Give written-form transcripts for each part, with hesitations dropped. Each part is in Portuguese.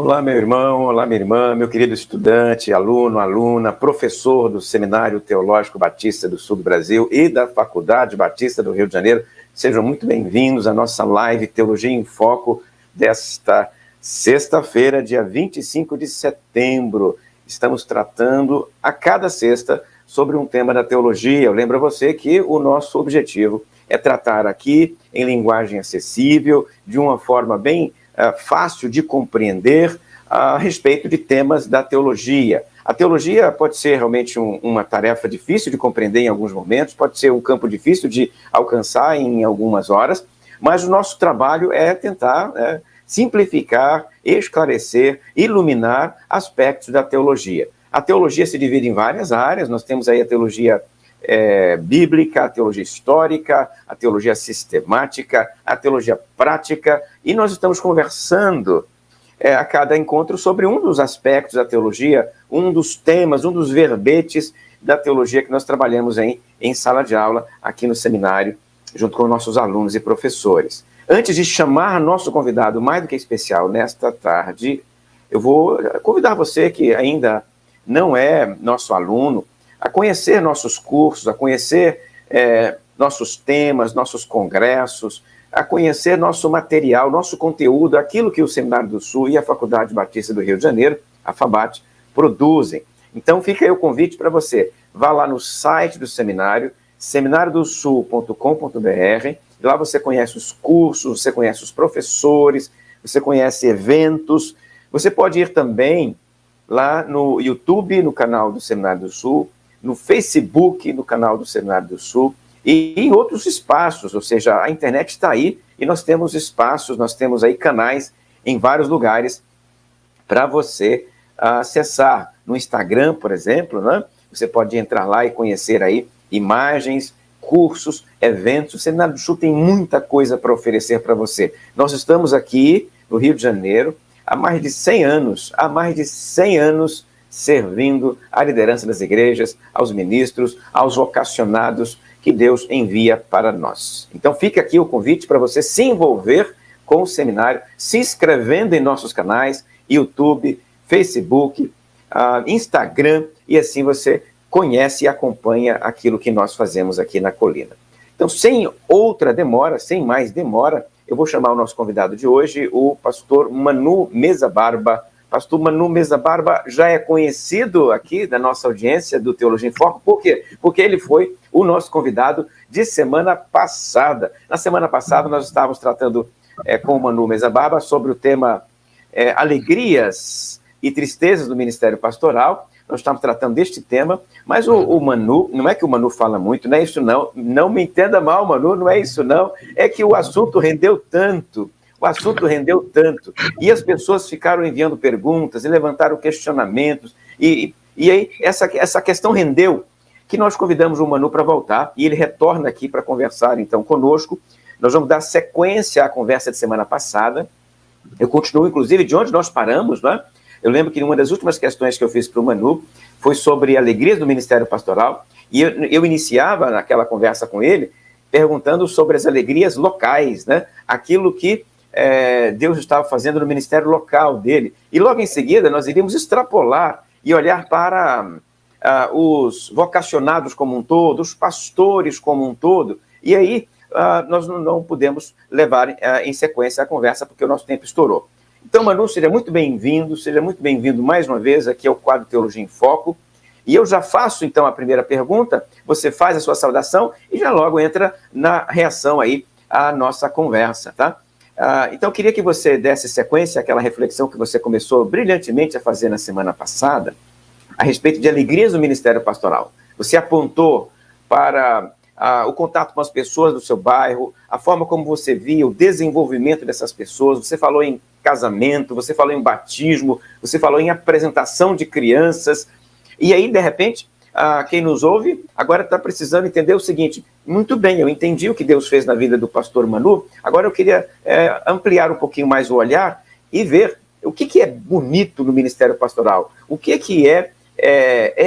Olá, meu irmão, olá, minha irmã, meu querido estudante, aluno, aluna, professor do Seminário Teológico Batista do Sul do Brasil e da Faculdade Batista do Rio de Janeiro. Sejam muito bem-vindos à nossa live Teologia em Foco desta sexta-feira, dia 25 de setembro. Estamos tratando a cada sexta sobre um tema da teologia. Eu lembro a você que o nosso objetivo é tratar aqui em linguagem acessível, de uma forma bem fácil de compreender a respeito de temas da teologia. A teologia pode ser realmente uma tarefa difícil de compreender em alguns momentos, pode ser um campo difícil de alcançar em algumas horas, mas o nosso trabalho é tentar simplificar, esclarecer, iluminar aspectos da teologia. A teologia se divide em várias áreas, nós temos aí a teologia bíblica, a teologia histórica, a teologia sistemática, a teologia prática, e nós estamos conversando a cada encontro sobre um dos aspectos da teologia, um dos temas, um dos verbetes da teologia que nós trabalhamos em sala de aula aqui no seminário, junto com nossos alunos e professores. Antes de chamar nosso convidado mais do que especial nesta tarde, eu vou convidar você que ainda não é nosso aluno a conhecer nossos cursos, a conhecer nossos temas, nossos congressos, a conhecer nosso material, nosso conteúdo, aquilo que o Seminário do Sul e a Faculdade Batista do Rio de Janeiro, a FABAT, produzem. Então fica aí o convite para você. Vá lá no site do seminário, seminariodosul.com.br, lá você conhece os cursos, você conhece os professores, você conhece eventos. Você pode ir também lá no YouTube, no canal do Seminário do Sul, no Facebook, no canal do Seminário do Sul, e em outros espaços, ou seja, a internet está aí, e nós temos espaços, nós temos aí canais em vários lugares para você acessar. No Instagram, por exemplo, né? Você pode entrar lá e conhecer aí imagens, cursos, eventos. O Seminário do Sul tem muita coisa para oferecer para você. Nós estamos aqui no Rio de Janeiro há mais de 100 anos, servindo à liderança das igrejas, aos ministros, aos vocacionados que Deus envia para nós. Então fica aqui o convite para você se envolver com o seminário, se inscrevendo em nossos canais, YouTube, Facebook, Instagram, e assim você conhece e acompanha aquilo que nós fazemos aqui na colina. Então, sem outra demora, sem mais demora, eu vou chamar o nosso convidado de hoje, o pastor Manu Meza Barba. Pastor Manu Meza Barba já é conhecido aqui da nossa audiência do Teologia em Foco. Por quê? Porque ele foi o nosso convidado de semana passada. Na semana passada nós estávamos tratando com o Manu Meza Barba sobre o tema alegrias e tristezas do ministério pastoral. Nós estamos tratando deste tema, mas o Manu, não é que o Manu fala muito, não é isso não, não me entenda mal, Manu, não é isso não, é que o assunto rendeu tanto, e as pessoas ficaram enviando perguntas e levantaram questionamentos, e aí essa questão rendeu, que nós convidamos o Manu para voltar, e ele retorna aqui para conversar então conosco. Nós vamos dar sequência à conversa de semana passada, eu continuo inclusive de onde nós paramos, né? Eu lembro que uma das últimas questões que eu fiz para o Manu foi sobre alegrias do ministério pastoral, e eu iniciava naquela conversa com ele perguntando sobre as alegrias locais, né? Aquilo que Deus estava fazendo no ministério local dele. E logo em seguida nós iríamos extrapolar e olhar para os vocacionados como um todo, os pastores como um todo, e aí nós não pudemos levar em sequência a conversa porque o nosso tempo estourou. Então, Manu, seja muito bem-vindo mais uma vez aqui ao quadro Teologia em Foco. E eu já faço, então, a primeira pergunta, você faz a sua saudação e já logo entra na reação aí à nossa conversa, tá? Então, eu queria que você desse sequência àquela reflexão que você começou brilhantemente a fazer na semana passada, a respeito de alegrias do ministério pastoral. Você apontou para o contato com as pessoas do seu bairro, a forma como você via o desenvolvimento dessas pessoas, você falou em casamento, você falou em batismo, você falou em apresentação de crianças, e aí, de repente, quem nos ouve agora está precisando entender o seguinte: muito bem, eu entendi o que Deus fez na vida do pastor Manu, agora eu queria ampliar um pouquinho mais o olhar e ver o que é bonito no ministério pastoral, o que é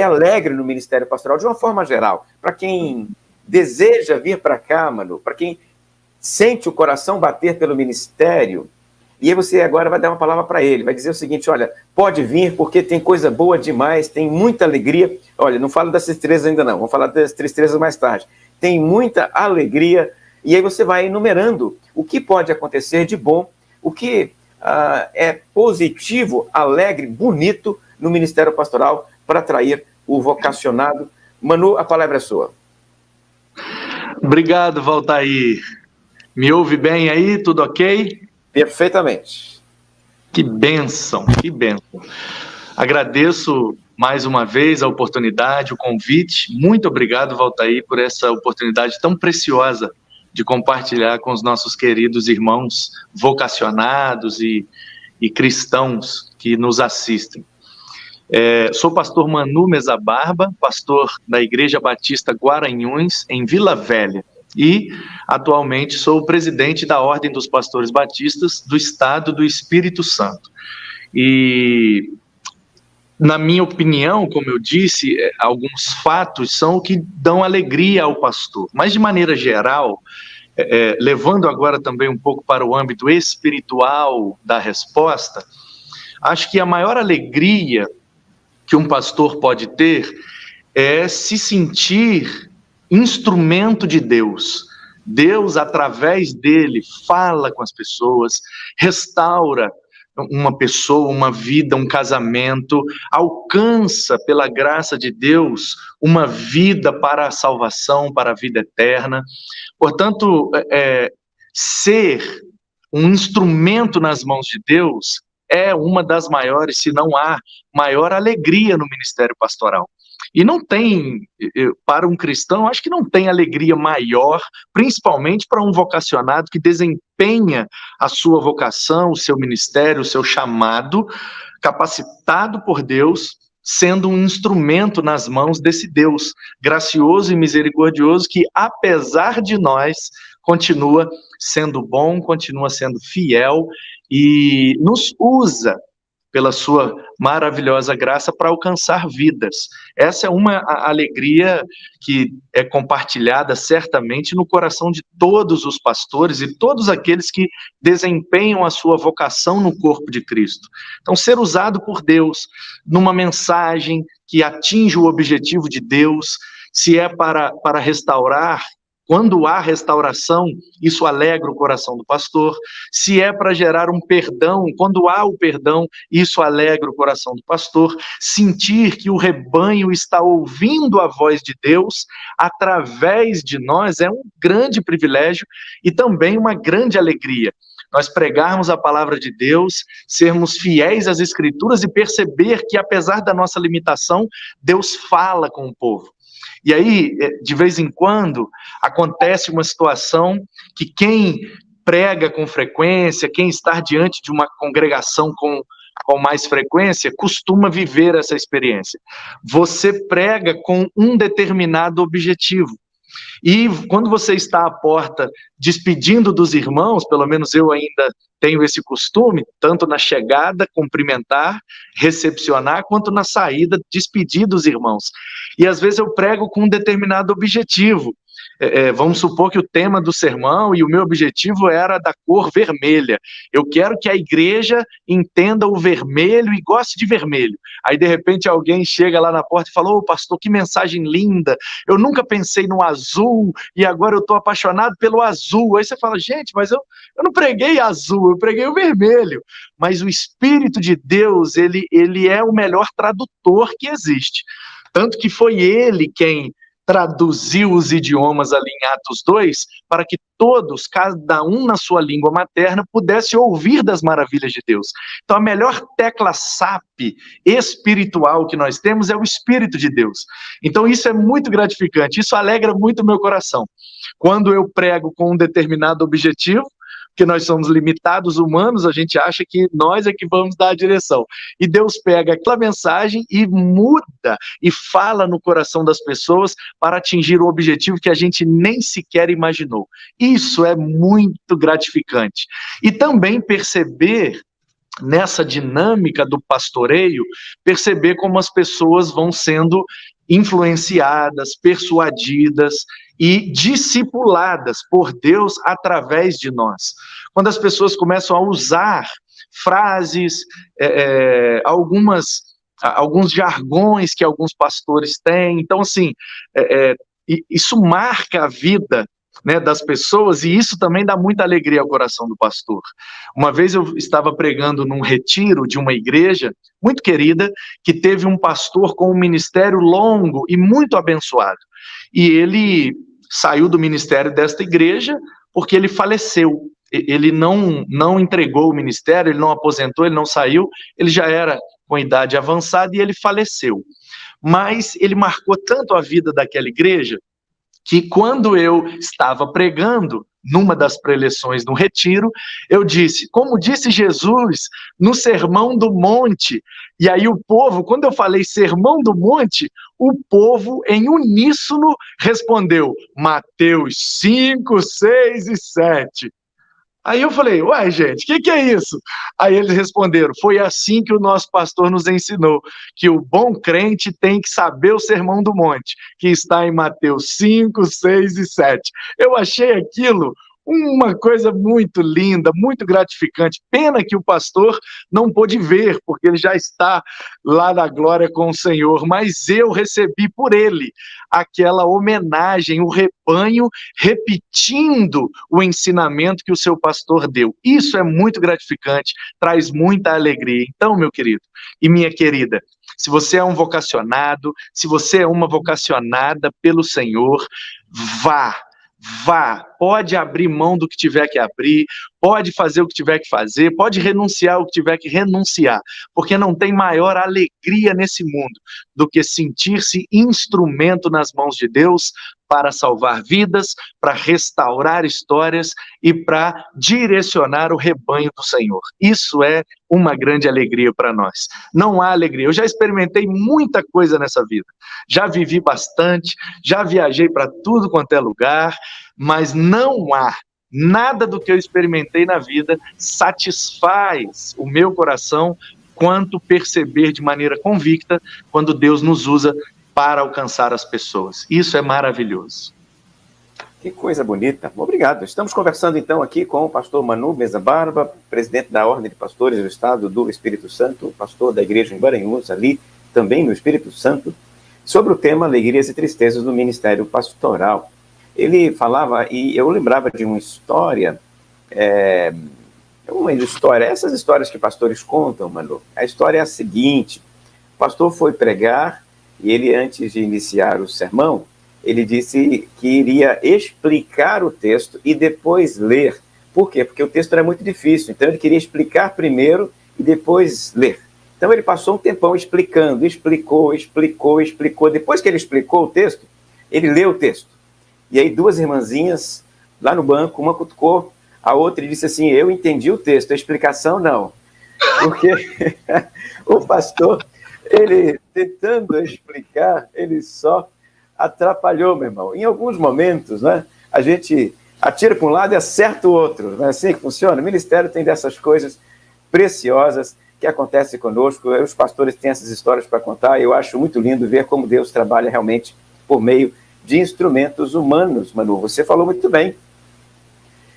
alegre no ministério pastoral, de uma forma geral, para quem deseja vir para cá, Manu, para quem sente o coração bater pelo ministério. E aí você agora vai dar uma palavra para ele, vai dizer o seguinte: olha, pode vir porque tem coisa boa demais, tem muita alegria. Olha, não falo das tristezas ainda não, vamos falar das tristezas mais tarde. Tem muita alegria, e aí você vai enumerando o que pode acontecer de bom, o que é positivo, alegre, bonito no ministério pastoral para atrair o vocacionado. Manu, a palavra é sua. Obrigado, Valtair. Me ouve bem aí? Tudo ok? Perfeitamente. Que bênção, que bênção. Agradeço mais uma vez a oportunidade, o convite. Muito obrigado, Valtair, por essa oportunidade tão preciosa de compartilhar com os nossos queridos irmãos vocacionados e cristãos que nos assistem. Sou pastor Manu Mesa Barba, pastor da Igreja Batista Guaranhuns, em Vila Velha. E, atualmente, sou o presidente da Ordem dos Pastores Batistas do Estado do Espírito Santo. E, na minha opinião, como eu disse, alguns fatos são o que dão alegria ao pastor. Mas, de maneira geral, levando agora também um pouco para o âmbito espiritual da resposta, acho que a maior alegria que um pastor pode ter é se sentir instrumento de Deus. Deus, através dele, fala com as pessoas, restaura uma pessoa, uma vida, um casamento, alcança, pela graça de Deus, uma vida para a salvação, para a vida eterna. Portanto, ser um instrumento nas mãos de Deus é uma das maiores, se não há maior alegria no ministério pastoral. E não tem, para um cristão, acho que não tem alegria maior, principalmente para um vocacionado que desempenha a sua vocação, o seu ministério, o seu chamado, capacitado por Deus, sendo um instrumento nas mãos desse Deus gracioso e misericordioso que, apesar de nós, continua sendo bom, continua sendo fiel e nos usa pela sua maravilhosa graça para alcançar vidas. Essa é uma alegria que é compartilhada certamente no coração de todos os pastores e todos aqueles que desempenham a sua vocação no corpo de Cristo. Então, ser usado por Deus numa mensagem que atinge o objetivo de Deus, se é para restaurar. Quando há restauração, isso alegra o coração do pastor. Se é para gerar um perdão, quando há o perdão, isso alegra o coração do pastor. Sentir que o rebanho está ouvindo a voz de Deus através de nós é um grande privilégio e também uma grande alegria. Nós pregarmos a palavra de Deus, sermos fiéis às Escrituras e perceber que, apesar da nossa limitação, Deus fala com o povo. E aí, de vez em quando, acontece uma situação que quem prega com frequência, quem está diante de uma congregação com mais frequência, costuma viver essa experiência. Você prega com um determinado objetivo. E quando você está à porta despedindo dos irmãos, pelo menos eu ainda tenho esse costume, tanto na chegada, cumprimentar, recepcionar, quanto na saída, despedir dos irmãos. E às vezes eu prego com um determinado objetivo. Vamos supor que o tema do sermão e o meu objetivo era da cor vermelha. Eu quero que a igreja entenda o vermelho e goste de vermelho. Aí, de repente, alguém chega lá na porta e fala: "Ô, pastor, que mensagem linda, eu nunca pensei no azul e agora eu estou apaixonado pelo azul." Aí você fala: "Gente, mas eu não preguei azul, eu preguei o vermelho." Mas o Espírito de Deus, ele é o melhor tradutor que existe. Tanto que foi ele quem traduziu os idiomas ali em Atos 2, para que todos, cada um na sua língua materna, pudesse ouvir das maravilhas de Deus. Então a melhor tecla SAP espiritual que nós temos é o Espírito de Deus. Então isso é muito gratificante, isso alegra muito o meu coração. Quando eu prego com um determinado objetivo, porque nós somos limitados humanos, a gente acha que nós é que vamos dar a direção. E Deus pega aquela mensagem e muda e fala no coração das pessoas para atingir o objetivo que a gente nem sequer imaginou. Isso é muito gratificante. E também perceber, nessa dinâmica do pastoreio, perceber como as pessoas vão sendo influenciadas, persuadidas e discipuladas por Deus através de nós. Quando as pessoas começam a usar frases, alguns jargões que alguns pastores têm, então assim, isso marca a vida, né, das pessoas, e isso também dá muita alegria ao coração do pastor. Uma vez eu estava pregando num retiro de uma igreja muito querida, que teve um pastor com um ministério longo e muito abençoado, e ele saiu do ministério desta igreja porque ele faleceu. Ele não entregou o ministério, ele não aposentou, ele não saiu, ele já era com idade avançada e ele faleceu. Mas ele marcou tanto a vida daquela igreja que quando eu estava pregando numa das preleções no retiro, eu disse, como disse Jesus no Sermão do Monte, e aí o povo, quando eu falei Sermão do Monte, o povo em uníssono respondeu, Mateus 5, 6 e 7. Aí eu falei, ué, gente, o que é isso? Aí eles responderam, foi assim que o nosso pastor nos ensinou, que o bom crente tem que saber o Sermão do Monte, que está em Mateus 5, 6 e 7. Eu achei aquilo uma coisa muito linda, muito gratificante. Pena que o pastor não pôde ver, porque ele já está lá na glória com o Senhor, mas eu recebi por ele aquela homenagem, o rebanho repetindo o ensinamento que o seu pastor deu. Isso é muito gratificante, traz muita alegria. Então, meu querido e minha querida, se você é um vocacionado, se você é uma vocacionada pelo Senhor, vá, pode abrir mão do que tiver que abrir, pode fazer o que tiver que fazer, pode renunciar o que tiver que renunciar, porque não tem maior alegria nesse mundo do que sentir-se instrumento nas mãos de Deus para salvar vidas, para restaurar histórias e para direcionar o rebanho do Senhor. Isso é uma grande alegria para nós. Não há alegria. Eu já experimentei muita coisa nessa vida. Já vivi bastante, já viajei para tudo quanto é lugar, mas não há nada do que eu experimentei na vida satisfaz o meu coração quanto perceber de maneira convicta quando Deus nos usa para alcançar as pessoas. Isso é maravilhoso. Que coisa bonita. Obrigado. Estamos conversando então aqui com o pastor Manu Mesa Barba, presidente da Ordem de Pastores do Estado do Espírito Santo, pastor da igreja em Garanhuns, ali também no Espírito Santo, sobre o tema Alegrias e Tristezas do Ministério Pastoral. Ele falava, e eu lembrava de uma história, essas histórias que pastores contam, Manu. A história é a seguinte, o pastor foi pregar, e ele, antes de iniciar o sermão, ele disse que iria explicar o texto e depois ler. Por quê? Porque o texto era muito difícil, então ele queria explicar primeiro e depois ler. Então ele passou um tempão explicando, explicou. Depois que ele explicou o texto, ele leu o texto. E aí duas irmãzinhas lá no banco, uma cutucou a outra e disse assim, eu entendi o texto, a explicação não. Porque o pastor, ele tentando explicar, ele só atrapalhou, meu irmão. Em alguns momentos, né, a gente atira para um lado e acerta o outro. Não é assim que funciona? O ministério tem dessas coisas preciosas que acontecem conosco. Os pastores têm essas histórias para contar e eu acho muito lindo ver como Deus trabalha realmente por meio de instrumentos humanos. Manu, você falou muito bem.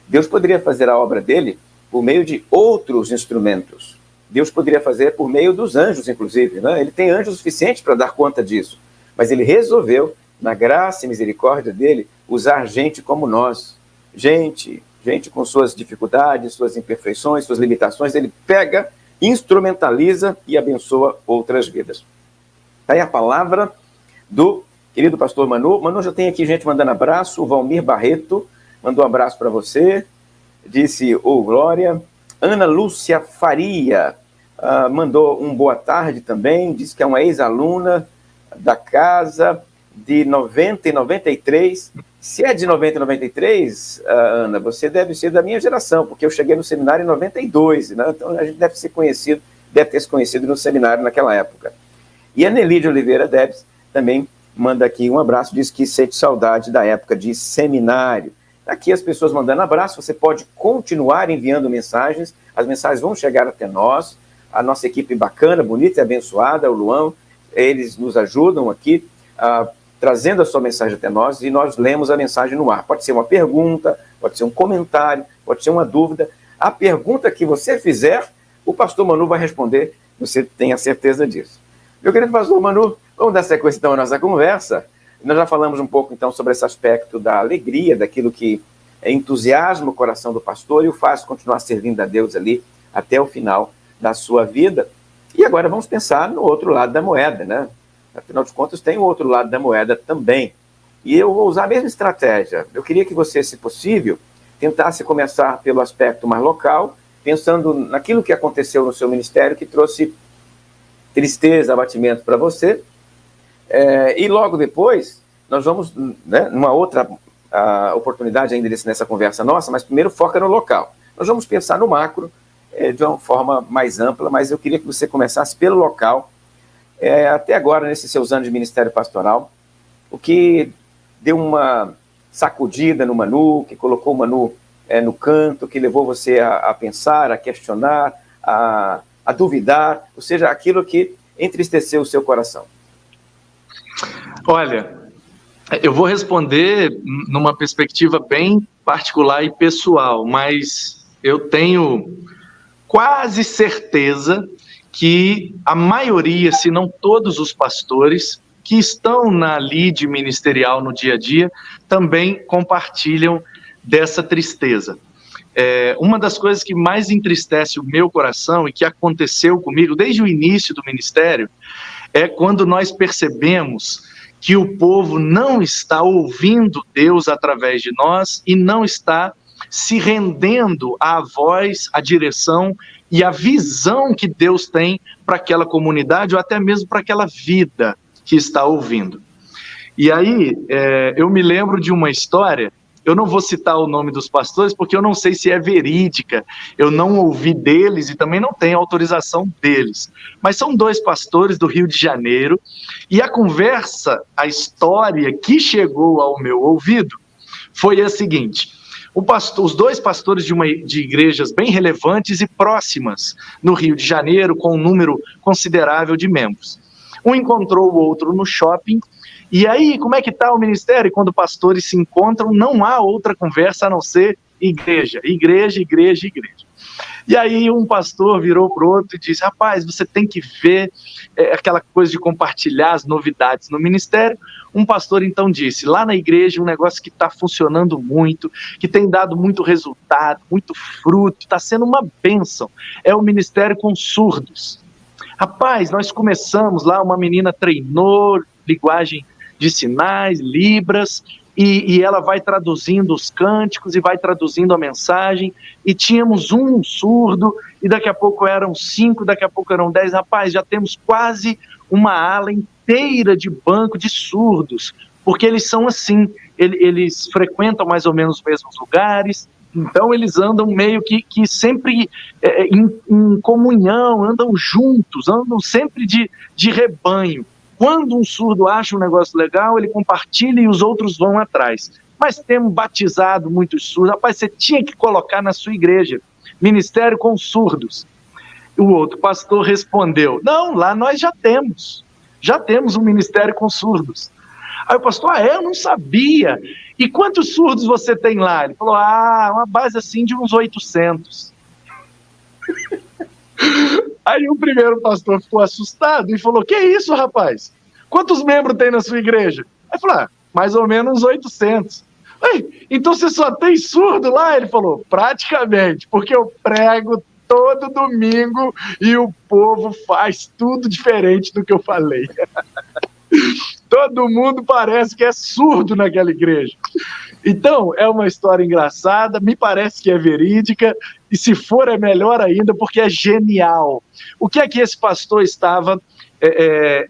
Deus poderia fazer a obra dele por meio de outros instrumentos. Deus poderia fazer por meio dos anjos, inclusive, né? Ele tem anjos suficientes para dar conta disso. Mas ele resolveu, na graça e misericórdia dele, usar gente como nós. Gente com suas dificuldades, suas imperfeições, suas limitações. Ele pega, instrumentaliza e abençoa outras vidas. Está aí a palavra do querido pastor Manu. Manu, já tem aqui gente mandando abraço. O Valmir Barreto mandou um abraço para você. Disse, Glória. Ana Lúcia Faria mandou um boa tarde também. Disse que é uma ex-aluna da casa de 90 e 93. Se é de 90 e 93, Ana, você deve ser da minha geração, porque eu cheguei no seminário em 92, né? Então a gente deve ter se conhecido no seminário naquela época. E a Nelide Oliveira Debs também manda aqui um abraço, diz que sente saudade da época de seminário. Aqui as pessoas mandando abraço, você pode continuar enviando mensagens, as mensagens vão chegar até nós, a nossa equipe bacana, bonita e abençoada, o Luan, eles nos ajudam aqui trazendo a sua mensagem até nós, e nós lemos a mensagem no ar. Pode ser uma pergunta, pode ser um comentário, pode ser uma dúvida. A pergunta que você fizer, o pastor Manu vai responder, você tenha certeza disso. Meu querido pastor Manu, vamos dar sequência então à nossa conversa. Nós já falamos um pouco então sobre esse aspecto da alegria, daquilo que entusiasma o coração do pastor e o faz continuar servindo a Deus ali até o final da sua vida. E agora vamos pensar no outro lado da moeda, né? Afinal de contas, tem o outro lado da moeda também. E eu vou usar a mesma estratégia. Eu queria que você, se possível, tentasse começar pelo aspecto mais local, pensando naquilo que aconteceu no seu ministério, que trouxe tristeza, abatimento para você. E logo depois, nós vamos, né, numa outra oportunidade ainda nessa conversa nossa, mas primeiro foca no local. Nós vamos pensar no macro de uma forma mais ampla, mas eu queria que você começasse pelo local. Até agora, nesses seus anos de ministério pastoral, o que deu uma sacudida no Manu, que colocou o Manu no canto, que levou você a pensar, a questionar, a duvidar, ou seja, aquilo que entristeceu o seu coração? Olha, eu vou responder numa perspectiva bem particular e pessoal, mas eu tenho quase certeza que a maioria, se não todos os pastores que estão na lide ministerial no dia a dia, também compartilham dessa tristeza. Uma das coisas que mais entristece o meu coração e que aconteceu comigo desde o início do ministério é quando nós percebemos que o povo não está ouvindo Deus através de nós e não está se rendendo à voz, à direção e à visão que Deus tem para aquela comunidade ou até mesmo para aquela vida que está ouvindo. E aí, eu me lembro de uma história, eu não vou citar o nome dos pastores porque eu não sei se é verídica, eu não ouvi deles e também não tenho autorização deles, mas são 2 pastores do Rio de Janeiro e a conversa, a história que chegou ao meu ouvido foi a seguinte: os 2 pastores de igrejas bem relevantes e próximas no Rio de Janeiro, com um número considerável de membros. Um encontrou o outro no shopping, e aí, como é que está o ministério? Quando pastores se encontram, não há outra conversa a não ser igreja, igreja, igreja, igreja. E aí um pastor virou para o outro e disse: rapaz, você tem que ver aquela coisa de compartilhar as novidades no ministério. Um pastor então disse: lá na igreja um negócio que está funcionando muito, que tem dado muito resultado, muito fruto, está sendo uma bênção, é o ministério com surdos. Rapaz, nós começamos lá, uma menina treinou linguagem de sinais, libras, e ela vai traduzindo os cânticos e vai traduzindo a mensagem, e tínhamos um surdo, e daqui a pouco eram 5, daqui a pouco eram 10, rapaz, já temos quase uma ala inteira de banco de surdos, porque eles são assim, eles frequentam mais ou menos os mesmos lugares, então eles andam meio que sempre em comunhão, andam juntos, andam sempre de rebanho. Quando um surdo acha um negócio legal, ele compartilha e os outros vão atrás. Mas temos batizado muitos surdos. Rapaz, você tinha que colocar na sua igreja, ministério com surdos. O outro pastor respondeu: não, lá nós já temos um ministério com surdos. Aí o pastor: eu não sabia. E quantos surdos você tem lá? Ele falou: uma base assim de uns 800. Aí o primeiro pastor ficou assustado e falou: que isso, rapaz? Quantos membros tem na sua igreja? Aí falou: mais ou menos uns 800. Então você só tem surdo lá? Ele falou: praticamente, porque eu prego todo domingo e o povo faz tudo diferente do que eu falei. Todo mundo parece que é surdo naquela igreja. Então, é uma história engraçada, me parece que é verídica, e se for é melhor ainda, porque é genial. O que é que esse pastor estava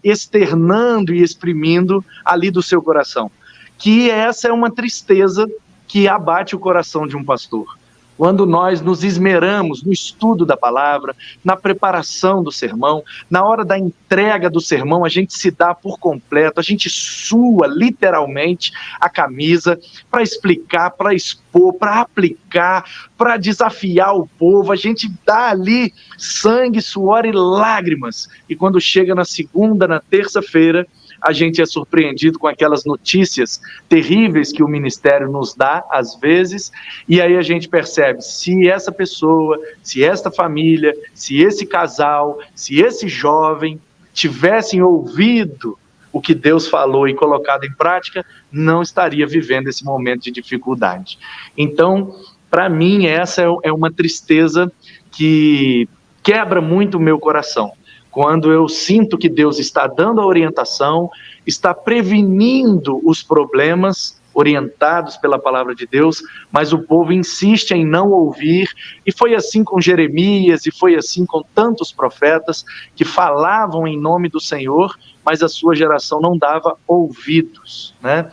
externando e exprimindo ali do seu coração? Que essa é uma tristeza que abate o coração de um pastor. Quando nós nos esmeramos no estudo da palavra, na preparação do sermão, na hora da entrega do sermão, a gente se dá por completo, a gente sua literalmente a camisa para explicar, para expor, para aplicar, para desafiar o povo, a gente dá ali sangue, suor e lágrimas. E quando chega na segunda, na terça-feira, a gente é surpreendido com aquelas notícias terríveis que o ministério nos dá, às vezes, e aí a gente percebe se essa pessoa, se esta família, se esse casal, se esse jovem tivessem ouvido o que Deus falou e colocado em prática, não estaria vivendo esse momento de dificuldade. Então, para mim, essa é uma tristeza que quebra muito o meu coração. Quando eu sinto que Deus está dando a orientação, está prevenindo os problemas orientados pela palavra de Deus, mas o povo insiste em não ouvir, e foi assim com Jeremias, e foi assim com tantos profetas que falavam em nome do Senhor, mas a sua geração não dava ouvidos, né?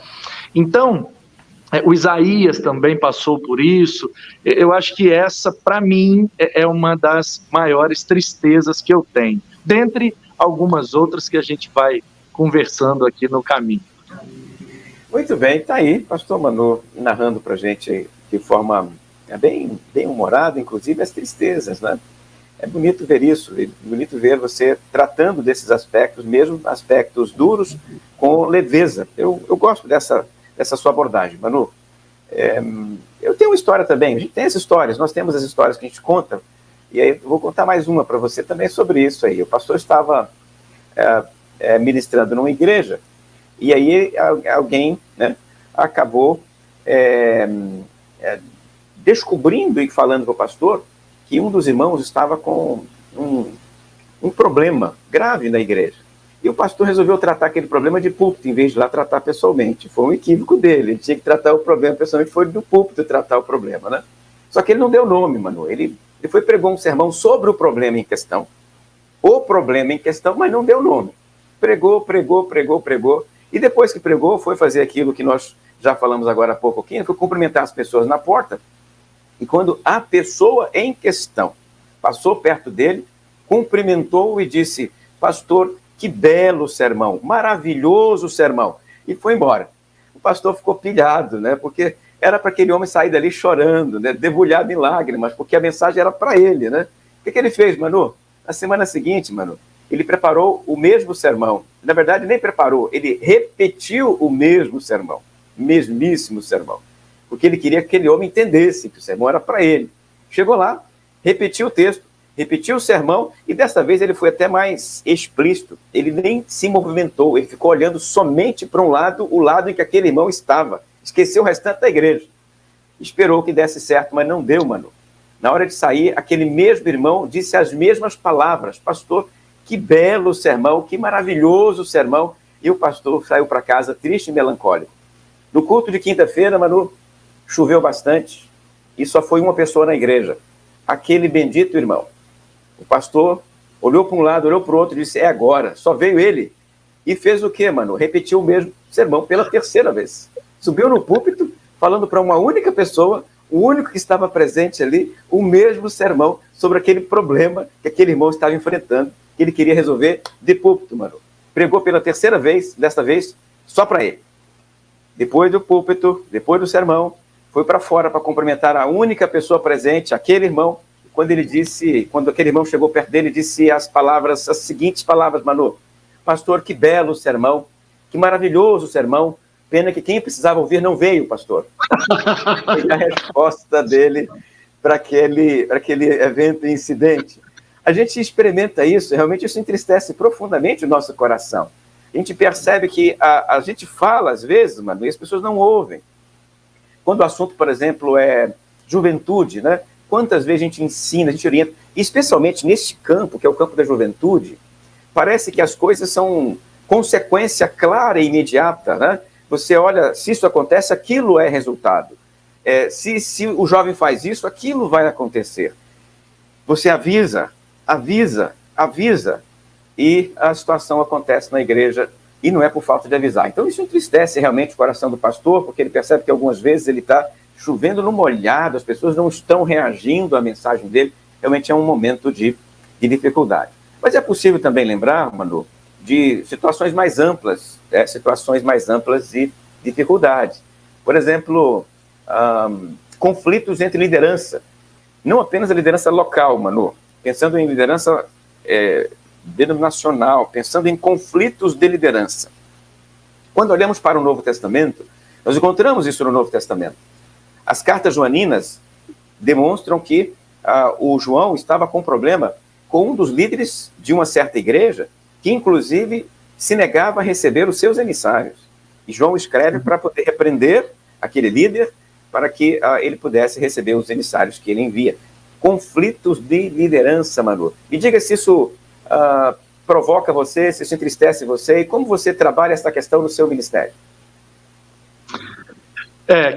Então, o Isaías também passou por isso. Eu acho que essa, para mim, é uma das maiores tristezas que eu tenho, dentre algumas outras que a gente vai conversando aqui no caminho. Muito bem, está aí, pastor Manu, narrando para a gente de forma bem humorada, inclusive as tristezas, né? É bonito ver isso, é bonito ver você tratando desses aspectos, mesmo aspectos duros, com leveza. Eu gosto dessa sua abordagem, Manu. Eu tenho uma história também, a gente tem as histórias, nós temos as histórias que a gente conta, e aí eu vou contar mais uma para você também sobre isso aí. O pastor estava ministrando numa igreja, e aí alguém, né, acabou descobrindo e falando com o pastor que um dos irmãos estava com um problema grave na igreja. E o pastor resolveu tratar aquele problema de púlpito, em vez de lá tratar pessoalmente. Foi um equívoco dele, ele tinha que tratar o problema pessoalmente, foi do púlpito tratar o problema, né? Só que ele não deu nome, Manu. Ele foi pregou um sermão sobre o problema em questão, mas não deu nome. Pregou, e depois que pregou, foi fazer aquilo que nós já falamos agora há pouco, foi cumprimentar as pessoas na porta, e quando a pessoa em questão passou perto dele, cumprimentou e disse: pastor, que belo sermão, maravilhoso sermão, e foi embora. O pastor ficou pilhado, né, porque era para aquele homem sair dali chorando, né, debulhado em lágrimas, porque a mensagem era para ele, né? O que ele fez, Manu? Na semana seguinte, Manu, ele preparou o mesmo sermão. Na verdade, nem preparou, ele repetiu o mesmo sermão, mesmíssimo sermão, porque ele queria que aquele homem entendesse que o sermão era para ele. Chegou lá, repetiu o texto, repetiu o sermão, e dessa vez ele foi até mais explícito. Ele nem se movimentou, ele ficou olhando somente para um lado, o lado em que aquele irmão estava. Esqueceu o restante da igreja. Esperou que desse certo, mas não deu, Manu. Na hora de sair, aquele mesmo irmão disse as mesmas palavras: pastor, que belo sermão, que maravilhoso sermão. E o pastor saiu para casa triste e melancólico. No culto de quinta-feira, Manu, choveu bastante, e só foi uma pessoa na igreja, aquele bendito irmão. O pastor olhou para um lado, olhou para o outro e disse: é agora. Só veio ele. E fez o quê, Manu? Repetiu o mesmo sermão pela terceira vez. Subiu no púlpito, falando para uma única pessoa, o único que estava presente ali, o mesmo sermão sobre aquele problema que aquele irmão estava enfrentando, que ele queria resolver de púlpito, Manu. Pregou pela terceira vez, desta vez, só para ele. Depois do púlpito, depois do sermão, foi para fora para cumprimentar a única pessoa presente, aquele irmão. Quando aquele irmão chegou perto dele, disse as seguintes palavras, Manu: pastor, que belo sermão, que maravilhoso sermão, pena que quem precisava ouvir não veio, pastor. Foi a resposta dele para aquele evento, incidente. A gente experimenta isso, realmente isso entristece profundamente o nosso coração. A gente percebe que a gente fala, às vezes, Manu, e as pessoas não ouvem. Quando o assunto, por exemplo, é juventude, né? Quantas vezes a gente ensina, a gente orienta, especialmente neste campo, que é o campo da juventude, parece que as coisas são consequência clara e imediata, né? Você olha, se isso acontece, aquilo é resultado. Se o jovem faz isso, aquilo vai acontecer. Você avisa, e a situação acontece na igreja, e não é por falta de avisar. Então isso entristece realmente o coração do pastor, porque ele percebe que algumas vezes ele está chovendo no molhado, as pessoas não estão reagindo à mensagem dele, realmente é um momento de dificuldade. Mas é possível também lembrar, Manu, de situações mais amplas e dificuldades. Por exemplo, conflitos entre liderança, não apenas a liderança local, Manu, pensando em liderança denominacional, pensando em conflitos de liderança. Quando olhamos para o Novo Testamento, nós encontramos isso no Novo Testamento. As cartas joaninas demonstram que o João estava com problema com um dos líderes de uma certa igreja, que inclusive se negava a receber os seus emissários. E João escreve para poder repreender aquele líder, para que ele pudesse receber os emissários que ele envia. Conflitos de liderança, Manu. Me diga se isso provoca você, se isso entristece você, e como você trabalha essa questão no seu ministério.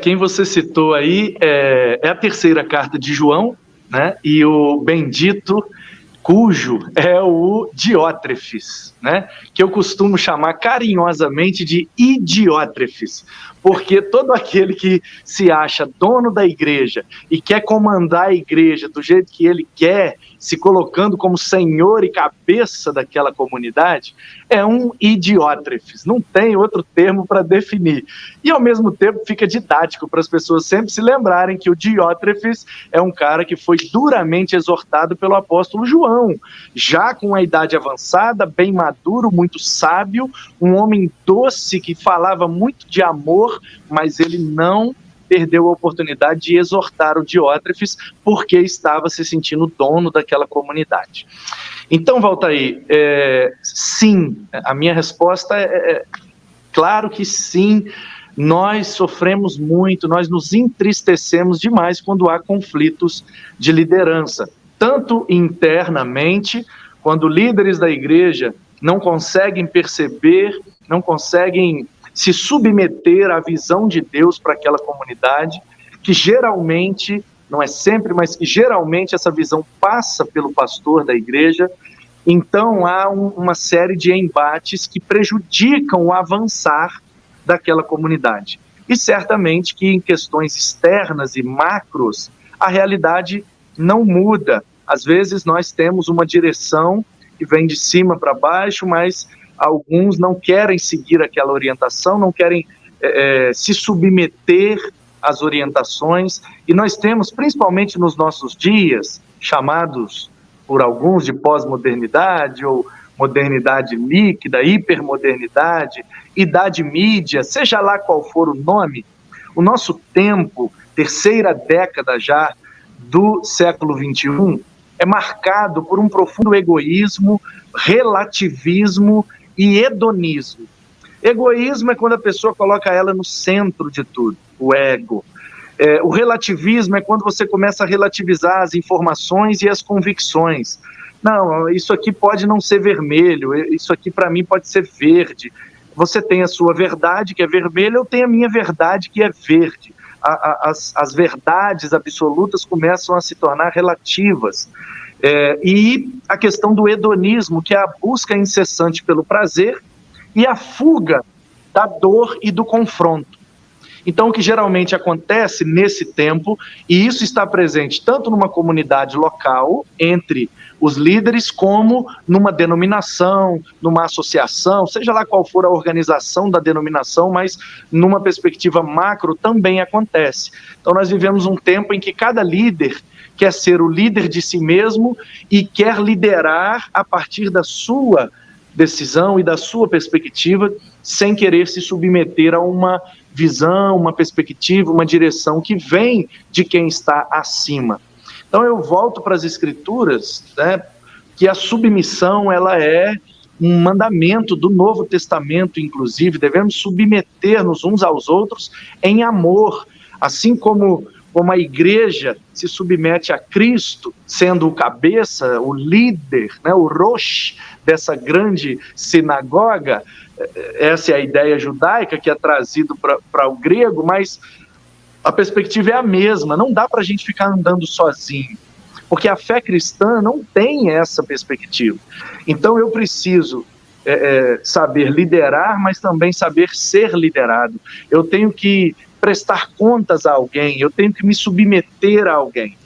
Quem você citou aí é a terceira carta de João, né? E o bendito cujo é o Diótrefes, né? Que eu costumo chamar carinhosamente de Idiótrefes, porque todo aquele que se acha dono da igreja e quer comandar a igreja do jeito que ele quer, se colocando como senhor e cabeça daquela comunidade, é um Idiótrefes, não tem outro termo para definir. E ao mesmo tempo fica didático para as pessoas sempre se lembrarem que o Diótrefes é um cara que foi duramente exortado pelo apóstolo João, já com a idade avançada, bem maduro, muito sábio, um homem doce que falava muito de amor, mas ele não perdeu a oportunidade de exortar o Diótrefes porque estava se sentindo dono daquela comunidade. Então, Valtair, sim, a minha resposta é claro que sim, nós sofremos muito, nós nos entristecemos demais quando há conflitos de liderança, tanto internamente, quando líderes da igreja não conseguem perceber, não conseguem se submeter à visão de Deus para aquela comunidade, que geralmente, não é sempre, mas que geralmente essa visão passa pelo pastor da igreja. Então há uma série de embates que prejudicam o avançar daquela comunidade. E certamente que em questões externas e macros, a realidade não muda. Às vezes nós temos uma direção que vem de cima para baixo, mas alguns não querem seguir aquela orientação, não querem se submeter às orientações, e nós temos, principalmente nos nossos dias, chamados por alguns de pós-modernidade, ou modernidade líquida, hipermodernidade, idade mídia, seja lá qual for o nome, o nosso tempo, terceira década já do século XXI, é marcado por um profundo egoísmo, relativismo e hedonismo. Egoísmo é quando a pessoa coloca ela no centro de tudo, o ego. O relativismo é quando você começa a relativizar as informações e as convicções. Não, isso aqui pode não ser vermelho, isso aqui para mim pode ser verde. Você tem a sua verdade, que é vermelha, eu tenho a minha verdade, que é verde. As verdades absolutas começam a se tornar relativas. E a questão do hedonismo, que é a busca incessante pelo prazer e a fuga da dor e do confronto. Então, o que geralmente acontece nesse tempo, e isso está presente tanto numa comunidade local, entre os líderes, como numa denominação, numa associação, seja lá qual for a organização da denominação, mas numa perspectiva macro também acontece. Então, nós vivemos um tempo em que cada líder quer ser o líder de si mesmo e quer liderar a partir da sua decisão e da sua perspectiva, sem querer se submeter a uma visão, uma perspectiva, uma direção que vem de quem está acima. Então eu volto para as Escrituras, né, que a submissão ela é um mandamento do Novo Testamento, inclusive, devemos submeter-nos uns aos outros em amor, assim como a igreja se submete a Cristo, sendo o cabeça, o líder, né, o rosh dessa grande sinagoga. Essa é a ideia judaica que é trazido para o grego, mas a perspectiva é a mesma, não dá para a gente ficar andando sozinho, porque a fé cristã não tem essa perspectiva. Então eu preciso saber liderar, mas também saber ser liderado. Eu tenho que prestar contas a alguém, eu tenho que me submeter a alguém.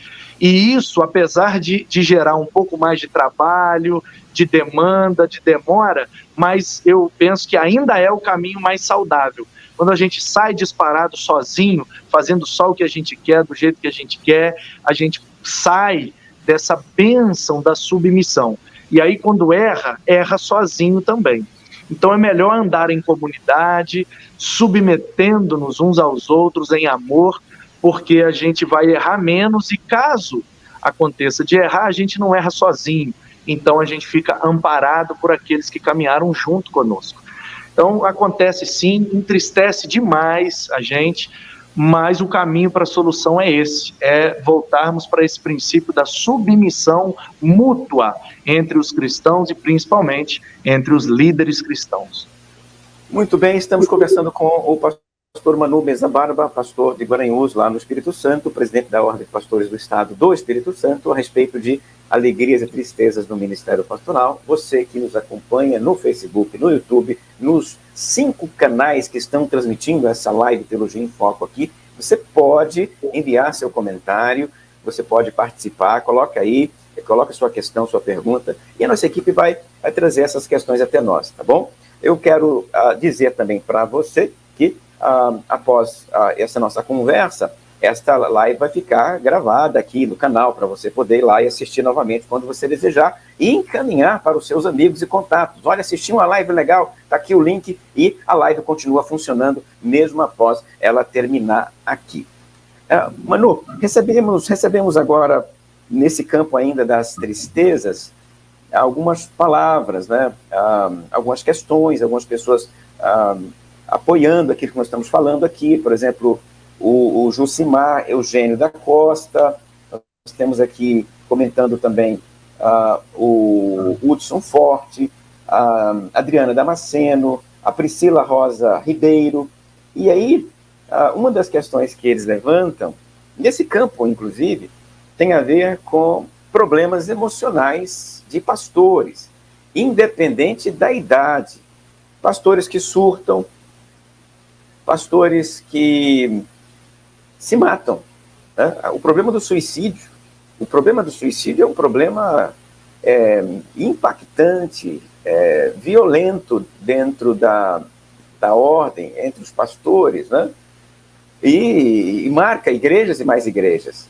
E isso, apesar de gerar um pouco mais de trabalho, de demanda, de demora, mas eu penso que ainda é o caminho mais saudável. Quando a gente sai disparado sozinho, fazendo só o que a gente quer, do jeito que a gente quer, a gente sai dessa bênção da submissão. E aí, quando erra sozinho também. Então é melhor andar em comunidade, submetendo-nos uns aos outros em amor, porque a gente vai errar menos, e caso aconteça de errar, a gente não erra sozinho. Então a gente fica amparado por aqueles que caminharam junto conosco. Então acontece sim, entristece demais a gente, mas o caminho para a solução é esse, é voltarmos para esse princípio da submissão mútua entre os cristãos e principalmente entre os líderes cristãos. Muito bem, estamos conversando com o pastor Manu Meza Barba, pastor de Guaranhus, lá no Espírito Santo, presidente da Ordem de Pastores do Estado do Espírito Santo, a respeito de alegrias e tristezas no Ministério Pastoral. Você que nos acompanha no Facebook, no YouTube, nos 5 canais que estão transmitindo essa live Teologia em Foco aqui, você pode enviar seu comentário, você pode participar, coloca sua questão, sua pergunta, e a nossa equipe vai trazer essas questões até nós, tá bom? Eu quero dizer também para você que após essa nossa conversa, esta live vai ficar gravada aqui no canal para você poder ir lá e assistir novamente quando você desejar e encaminhar para os seus amigos e contatos. Olha, assisti uma live legal, está aqui o link, e a live continua funcionando mesmo após ela terminar aqui. Manu, recebemos agora, nesse campo ainda das tristezas, algumas palavras, né? Algumas questões, algumas pessoas apoiando aquilo que nós estamos falando aqui, por exemplo, o Jucimar Eugênio da Costa, nós temos aqui comentando também o Hudson Forte, a Adriana Damasceno, a Priscila Rosa Ribeiro, e aí uma das questões que eles levantam, nesse campo inclusive, tem a ver com problemas emocionais de pastores, independente da idade, pastores que surtam, pastores que se matam, né? O problema do suicídio é um problema impactante, violento dentro da ordem, entre os pastores, né? E marca igrejas e mais igrejas.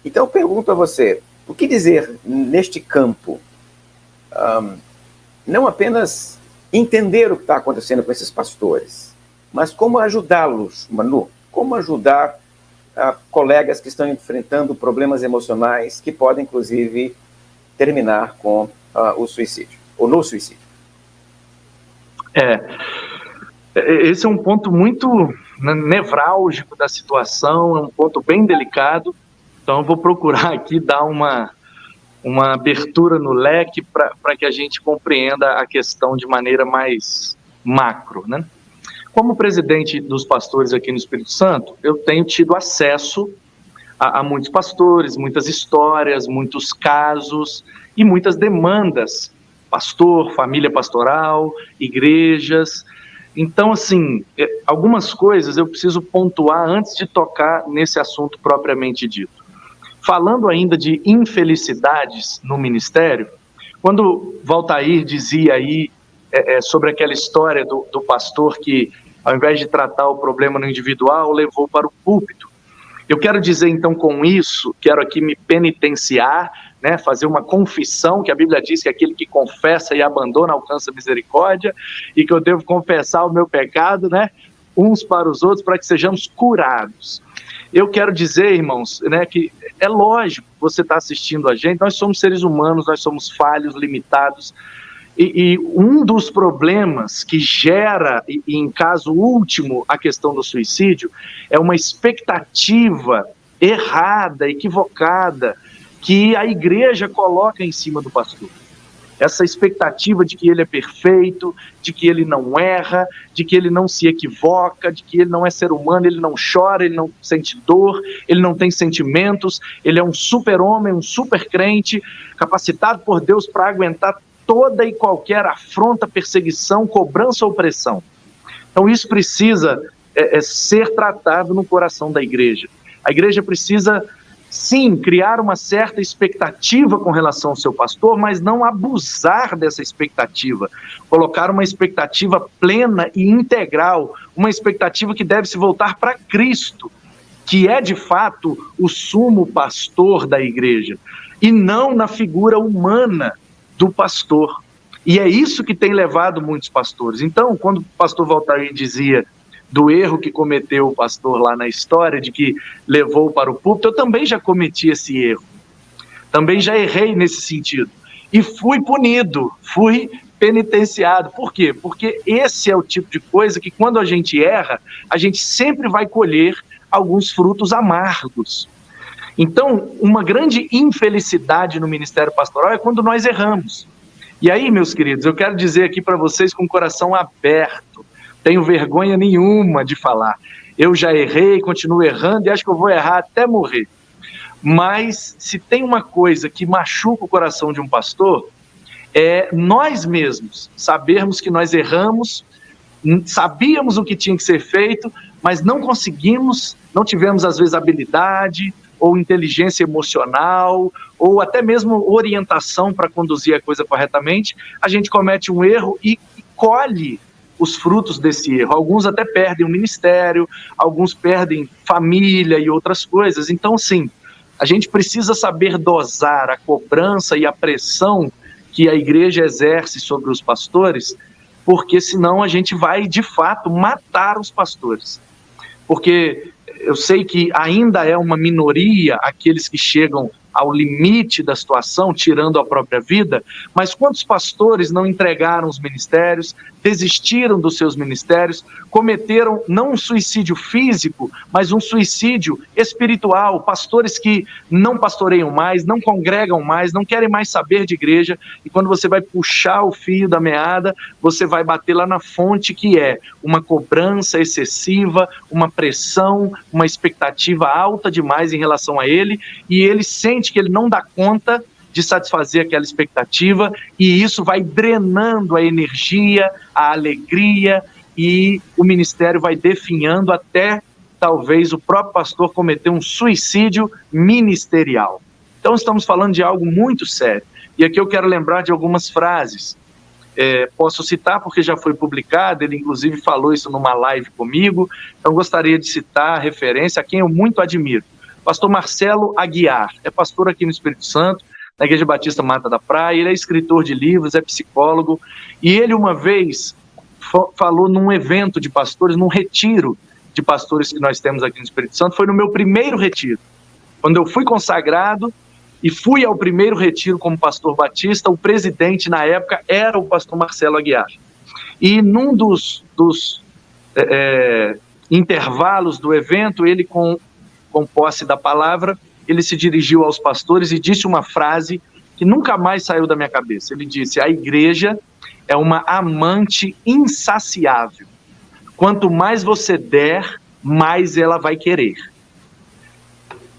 Então eu pergunto a você, o que dizer neste campo? Não apenas entender o que está acontecendo com esses pastores, mas como ajudá-los, Manu? Como ajudar colegas que estão enfrentando problemas emocionais que podem, inclusive, terminar com o suicídio, ou no suicídio? Esse é um ponto muito nevrálgico da situação, é um ponto bem delicado, então eu vou procurar aqui dar uma abertura no leque para que a gente compreenda a questão de maneira mais macro, né? Como presidente dos pastores aqui no Espírito Santo, eu tenho tido acesso a muitos pastores, muitas histórias, muitos casos e muitas demandas, pastor, família pastoral, igrejas. Então, assim, algumas coisas eu preciso pontuar antes de tocar nesse assunto propriamente dito. Falando ainda de infelicidades no ministério, quando Valtair dizia aí sobre aquela história do pastor que, ao invés de tratar o problema no individual, levou para o púlpito. Eu quero dizer, então, com isso, quero aqui me penitenciar, né, fazer uma confissão, que a Bíblia diz que aquele que confessa e abandona alcança misericórdia, e que eu devo confessar o meu pecado, né, uns para os outros, para que sejamos curados. Eu quero dizer, irmãos, né, que é lógico, você está assistindo a gente, nós somos seres humanos, nós somos falhos, limitados, e um dos problemas que gera, e em caso último, a questão do suicídio, é uma expectativa errada, equivocada, que a igreja coloca em cima do pastor. Essa expectativa de que ele é perfeito, de que ele não erra, de que ele não se equivoca, de que ele não é ser humano, ele não chora, ele não sente dor, ele não tem sentimentos, ele é um super-homem, um super-crente, capacitado por Deus para aguentar toda e qualquer afronta, perseguição, cobrança ou opressão. Então isso precisa ser tratado no coração da igreja. A igreja precisa, sim, criar uma certa expectativa com relação ao seu pastor, mas não abusar dessa expectativa. Colocar uma expectativa plena e integral, uma expectativa que deve se voltar para Cristo, que é de fato o sumo pastor da igreja, e não na figura humana do pastor. E é isso que tem levado muitos pastores. Então, quando o pastor Valtair dizia do erro que cometeu o pastor lá na história, de que levou para o púlpito, eu também já cometi esse erro. Também já errei nesse sentido. E fui punido, fui penitenciado. Por quê? Porque esse é o tipo de coisa que, quando a gente erra, a gente sempre vai colher alguns frutos amargos. Então, uma grande infelicidade no ministério pastoral é quando nós erramos. E aí, meus queridos, eu quero dizer aqui para vocês com o coração aberto, tenho vergonha nenhuma de falar. Eu já errei, continuo errando e acho que eu vou errar até morrer. Mas se tem uma coisa que machuca o coração de um pastor, é nós mesmos sabermos que nós erramos, sabíamos o que tinha que ser feito, mas não conseguimos, não tivemos às vezes habilidade ou inteligência emocional, ou até mesmo orientação para conduzir a coisa corretamente. A gente comete um erro e colhe os frutos desse erro. Alguns até perdem o ministério, alguns perdem família e outras coisas. Então, sim, a gente precisa saber dosar a cobrança e a pressão que a igreja exerce sobre os pastores, porque senão a gente vai, de fato, matar os pastores. Porque eu sei que ainda é uma minoria aqueles que chegam ao limite da situação, tirando a própria vida, mas quantos pastores não entregaram os ministérios, desistiram dos seus ministérios, cometeram não um suicídio físico, mas um suicídio espiritual, pastores que não pastoreiam mais, não congregam mais, não querem mais saber de igreja, e quando você vai puxar o fio da meada, você vai bater lá na fonte, que é uma cobrança excessiva, uma pressão, uma expectativa alta demais em relação a ele, e ele sente que ele não dá conta de satisfazer aquela expectativa, e isso vai drenando a energia, a alegria, e o ministério vai definhando até talvez o próprio pastor cometer um suicídio ministerial. Então estamos falando de algo muito sério, e aqui eu quero lembrar de algumas frases. Posso citar porque já foi publicado, ele inclusive falou isso numa live comigo, então gostaria de citar a referência a quem eu muito admiro. Pastor Marcelo Aguiar, é pastor aqui no Espírito Santo, na Igreja Batista Mata da Praia, ele é escritor de livros, é psicólogo, e ele uma vez falou num evento de pastores, num retiro de pastores que nós temos aqui no Espírito Santo, foi no meu primeiro retiro. Quando eu fui consagrado e fui ao primeiro retiro como pastor batista, o presidente na época era o pastor Marcelo Aguiar. E num dos intervalos do evento, ele com posse da palavra, ele se dirigiu aos pastores e disse uma frase que nunca mais saiu da minha cabeça. Ele disse: a igreja é uma amante insaciável. Quanto mais você der, mais ela vai querer.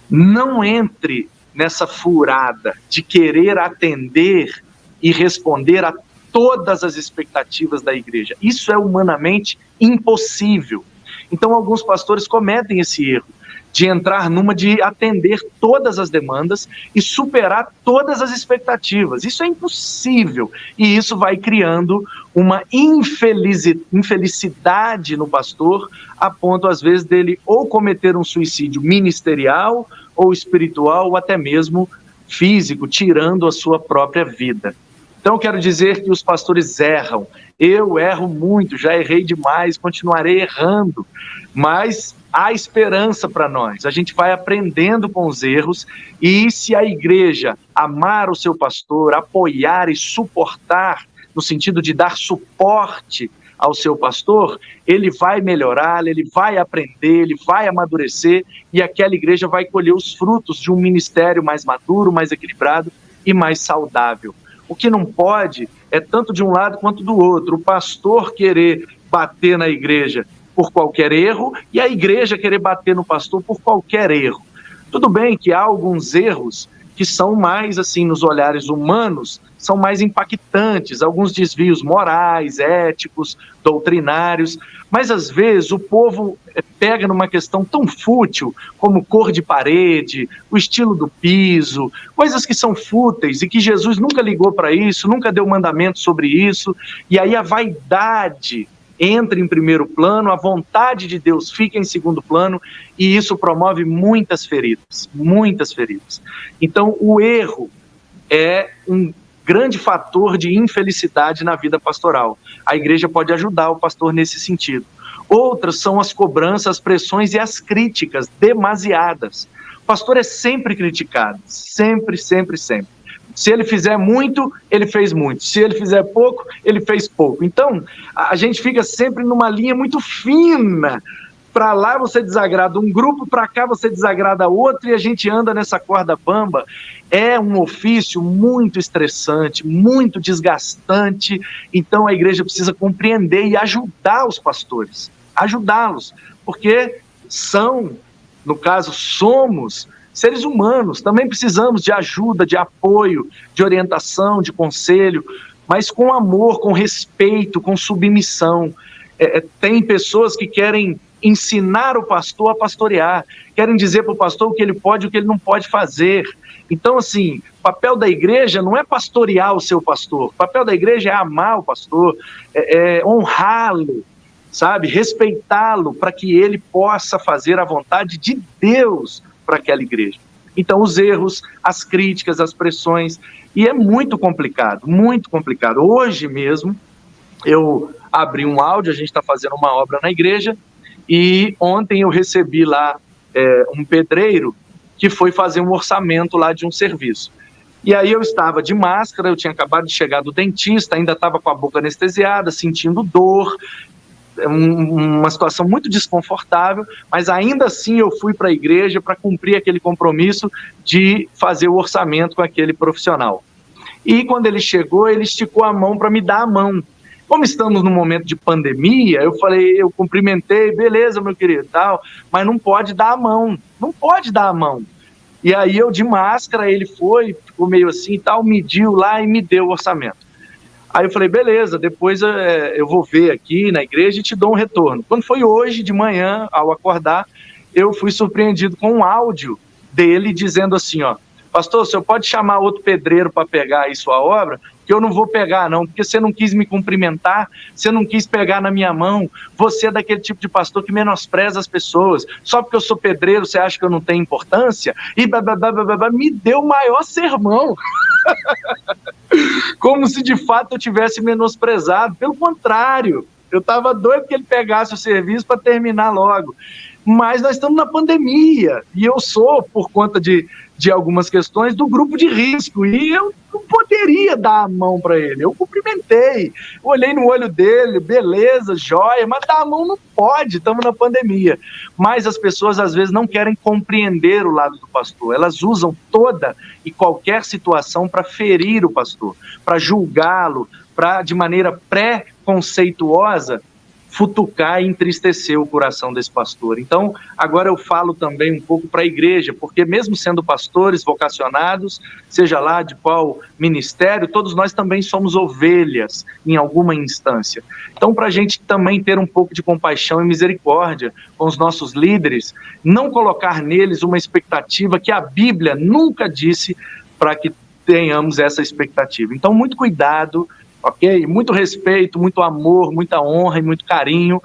Não entre nessa furada de querer atender e responder a todas as expectativas da igreja. Isso é humanamente impossível. Então, alguns pastores cometem esse erro de entrar numa de atender todas as demandas e superar todas as expectativas. Isso é impossível, e isso vai criando uma infelicidade no pastor, a ponto às vezes dele ou cometer um suicídio ministerial ou espiritual ou até mesmo físico, tirando a sua própria vida. Então eu quero dizer que os pastores erram, eu erro muito, já errei demais, continuarei errando, mas há esperança para nós, a gente vai aprendendo com os erros, e se a igreja amar o seu pastor, apoiar e suportar, no sentido de dar suporte ao seu pastor, ele vai melhorar, ele vai aprender, ele vai amadurecer, e aquela igreja vai colher os frutos de um ministério mais maduro, mais equilibrado e mais saudável. O que não pode é tanto de um lado quanto do outro, o pastor querer bater na igreja por qualquer erro e a igreja querer bater no pastor por qualquer erro. Tudo bem que há alguns erros que são mais, assim, nos olhares humanos, são mais impactantes, alguns desvios morais, éticos, doutrinários, mas às vezes o povo pega numa questão tão fútil como cor de parede, o estilo do piso, coisas que são fúteis e que Jesus nunca ligou para isso, nunca deu mandamento sobre isso, e aí a vaidade entra em primeiro plano, a vontade de Deus fica em segundo plano, e isso promove muitas feridas, muitas feridas. Então, o erro é um grande fator de infelicidade na vida pastoral. A igreja pode ajudar o pastor nesse sentido. Outras são as cobranças, as pressões e as críticas demasiadas. O pastor é sempre criticado, sempre, sempre, sempre. Se ele fizer muito, ele fez muito. Se ele fizer pouco, ele fez pouco. Então, a gente fica sempre numa linha muito fina. Para lá você desagrada um grupo, para cá você desagrada outro, e a gente anda nessa corda bamba. É um ofício muito estressante, muito desgastante. Então a igreja precisa compreender e ajudar os pastores, ajudá-los, porque são, no caso, somos seres humanos, também precisamos de ajuda, de apoio, de orientação, de conselho, mas com amor, com respeito, com submissão. Tem pessoas que querem ensinar o pastor a pastorear, querem dizer para o pastor o que ele pode e o que ele não pode fazer. Então, assim, o papel da igreja não é pastorear o seu pastor, o papel da igreja é amar o pastor, é honrá-lo, sabe, respeitá-lo para que ele possa fazer a vontade de Deus para aquela igreja. Então, os erros, as críticas, as pressões, e é muito complicado, muito complicado. Hoje mesmo, eu abri um áudio, a gente está fazendo uma obra na igreja, e ontem eu recebi lá um pedreiro que foi fazer um orçamento lá de um serviço. E aí eu estava de máscara, eu tinha acabado de chegar do dentista, ainda estava com a boca anestesiada, sentindo dor, uma situação muito desconfortável, mas ainda assim eu fui para a igreja para cumprir aquele compromisso de fazer o orçamento com aquele profissional. E quando ele chegou, ele esticou a mão para me dar a mão. Como estamos num momento de pandemia, eu falei, eu cumprimentei, beleza, meu querido, tal, mas não pode dar a mão, não pode dar a mão. E aí eu de máscara, ele foi, ficou meio assim e tal, mediu lá e me deu o orçamento. Aí eu falei, beleza, depois eu vou ver aqui na igreja e te dou um retorno. Quando foi hoje de manhã, ao acordar, eu fui surpreendido com um áudio dele dizendo assim, ó, pastor, o senhor pode chamar outro pedreiro para pegar aí sua obra? Que eu não vou pegar não, porque você não quis me cumprimentar, você não quis pegar na minha mão, você é daquele tipo de pastor que menospreza as pessoas, só porque eu sou pedreiro você acha que eu não tenho importância? E me deu o maior sermão, como se de fato eu tivesse menosprezado, pelo contrário, eu estava doido que ele pegasse o serviço para terminar logo, mas nós estamos na pandemia, e eu sou, por conta de algumas questões, do grupo de risco, e eu não poderia dar a mão para ele, eu cumprimentei, olhei no olho dele, beleza, joia, mas dar a mão não pode, estamos na pandemia, mas as pessoas às vezes não querem compreender o lado do pastor, elas usam toda e qualquer situação para ferir o pastor, para julgá-lo, para de maneira pré-conceituosa, futucar e entristecer o coração desse pastor. Então, agora eu falo também um pouco para a igreja, porque mesmo sendo pastores vocacionados, seja lá de qual ministério, todos nós também somos ovelhas em alguma instância. Então, para a gente também ter um pouco de compaixão e misericórdia com os nossos líderes, não colocar neles uma expectativa que a Bíblia nunca disse para que tenhamos essa expectativa. Então, muito cuidado, ok? Muito respeito, muito amor, muita honra e muito carinho,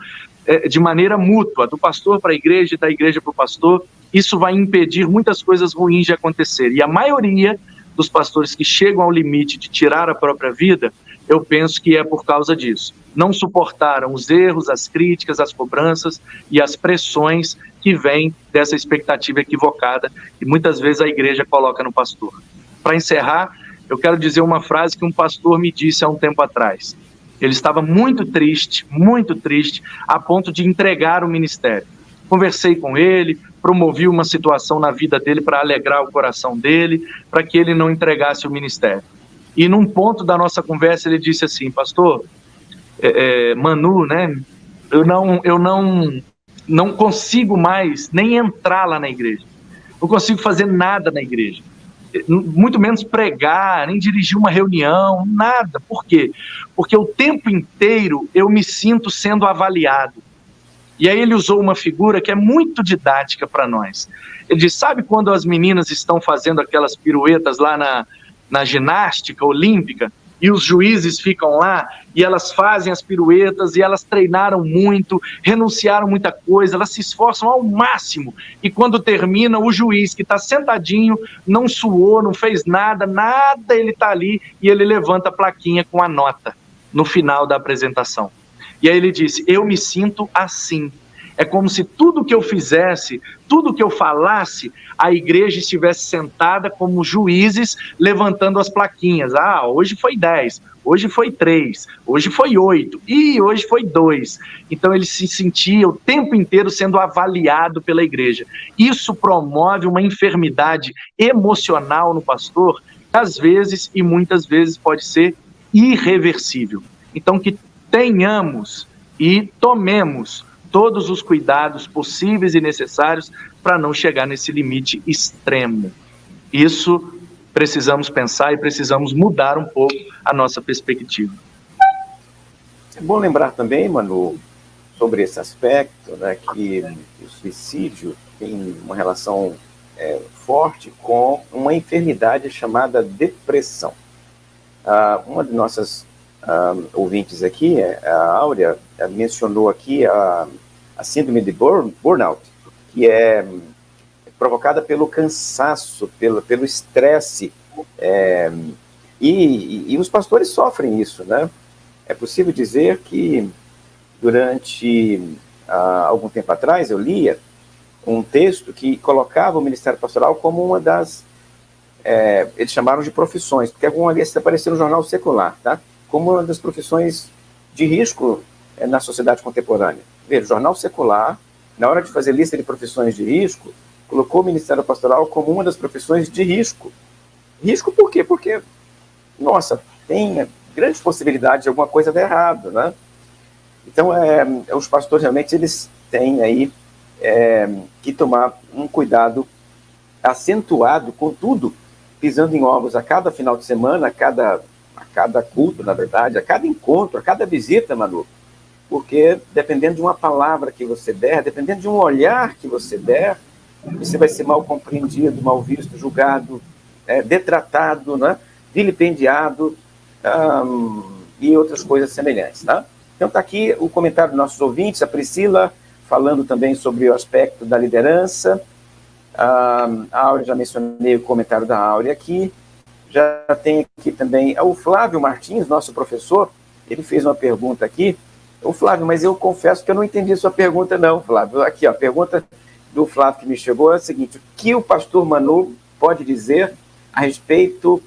de maneira mútua, do pastor para a igreja e da igreja para o pastor. Isso vai impedir muitas coisas ruins de acontecer. E a maioria dos pastores que chegam ao limite de tirar a própria vida, eu penso que é por causa disso. Não suportaram os erros, as críticas, as cobranças e as pressões que vêm dessa expectativa equivocada que muitas vezes a igreja coloca no pastor. Para encerrar, eu quero dizer uma frase que um pastor me disse há um tempo atrás. Ele estava muito triste, a ponto de entregar o ministério. Conversei com ele, promovi uma situação na vida dele para alegrar o coração dele, para que ele não entregasse o ministério. E num ponto da nossa conversa ele disse assim, pastor, Manu, né, eu não consigo mais nem entrar lá na igreja. Não consigo fazer nada na igreja. Muito menos pregar, nem dirigir uma reunião, nada. Por quê? Porque o tempo inteiro eu me sinto sendo avaliado. E aí ele usou uma figura que é muito didática para nós. Ele diz, sabe quando as meninas estão fazendo aquelas piruetas lá na ginástica olímpica e os juízes ficam lá, e elas fazem as piruetas, e elas treinaram muito, renunciaram muita coisa, elas se esforçam ao máximo, e quando termina, o juiz que está sentadinho, não suou, não fez nada, ele está ali, e ele levanta a plaquinha com a nota, no final da apresentação. E aí ele disse, eu me sinto assim. É como se tudo que eu fizesse, tudo que eu falasse, a igreja estivesse sentada como juízes, levantando as plaquinhas. Hoje foi 10, hoje foi 3, hoje foi 8, e hoje foi 2. Então ele se sentia o tempo inteiro sendo avaliado pela igreja. Isso promove uma enfermidade emocional no pastor, que às vezes e muitas vezes pode ser irreversível. Então que tenhamos e tomemos todos os cuidados possíveis e necessários para não chegar nesse limite extremo. Isso precisamos pensar e precisamos mudar um pouco a nossa perspectiva. É bom lembrar também, Manu, sobre esse aspecto, né, que o suicídio tem uma relação forte com uma enfermidade chamada depressão. Uma de nossas ouvintes aqui, a Áurea, mencionou aqui a síndrome de burnout, que é provocada pelo cansaço, pelo estresse, e os pastores sofrem isso, né? É possível dizer que durante algum tempo atrás eu lia um texto que colocava o ministério pastoral como uma das, eles chamaram de profissões, porque alguma vez apareceu no jornal secular, tá? Como uma das profissões de risco na sociedade contemporânea. Veja, o jornal secular, na hora de fazer lista de profissões de risco, colocou o Ministério Pastoral como uma das profissões de risco. Risco por quê? Porque, nossa, tem grandes possibilidades de alguma coisa dar errado, né? Então, os pastores realmente eles têm aí que tomar um cuidado acentuado com tudo, pisando em ovos a cada final de semana, a cada culto, na verdade, a cada encontro, a cada visita, Manu, porque dependendo de uma palavra que você der, dependendo de um olhar que você der, você vai ser mal compreendido, mal visto, julgado, detratado, né? Vilipendiado e outras coisas semelhantes, tá? Então está aqui o comentário dos nossos ouvintes, a Priscila falando também sobre o aspecto da liderança, a Áurea, já mencionei o comentário da Áurea aqui, já tem aqui também o Flávio Martins, nosso professor, ele fez uma pergunta aqui. Flávio, mas eu confesso que eu não entendi a sua pergunta não, Flávio. Aqui, a pergunta do Flávio que me chegou é a seguinte: o que o pastor Manu pode dizer a respeito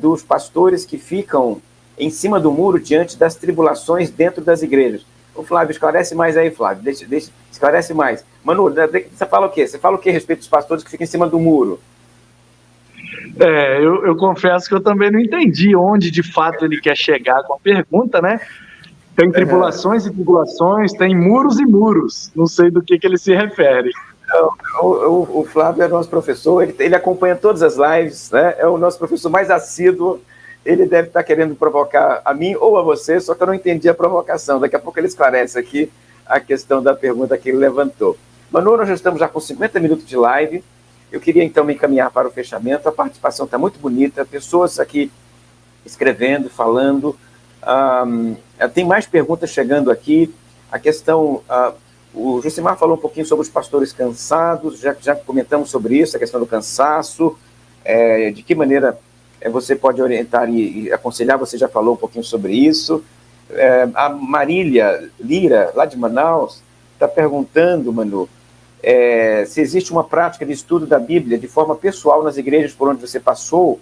dos pastores que ficam em cima do muro diante das tribulações dentro das igrejas? Flávio, esclarece mais aí, Flávio, esclarece mais. Manu, você fala o quê? Você fala o quê a respeito dos pastores que ficam em cima do muro? Eu confesso que eu também não entendi onde de fato ele quer chegar com a pergunta, né? Tem tribulações e tribulações, tem muros e muros. Não sei do que ele se refere. O Flávio é nosso professor, ele acompanha todas as lives, né? É o nosso professor mais assíduo. Ele deve estar querendo provocar a mim ou a você, só que eu não entendi a provocação. Daqui a pouco ele esclarece aqui a questão da pergunta que ele levantou. Manu, nós já estamos já com 50 minutos de live. Eu queria então me encaminhar para o fechamento. A participação está muito bonita, pessoas aqui escrevendo, falando. Tem mais perguntas chegando aqui. A questão, o Josimar falou um pouquinho sobre os pastores cansados, já comentamos sobre isso, a questão do cansaço, de que maneira você pode orientar e aconselhar, você já falou um pouquinho sobre isso. A Marília Lira, lá de Manaus, está perguntando, Manu, se existe uma prática de estudo da Bíblia de forma pessoal nas igrejas por onde você passou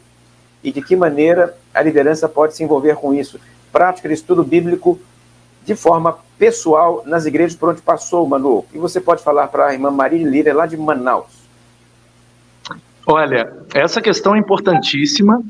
e de que maneira a liderança pode se envolver com isso. Prática de estudo bíblico de forma pessoal nas igrejas por onde passou, Manu. E você pode falar para a irmã Marília Lira, lá de Manaus. Olha, essa questão é importantíssima.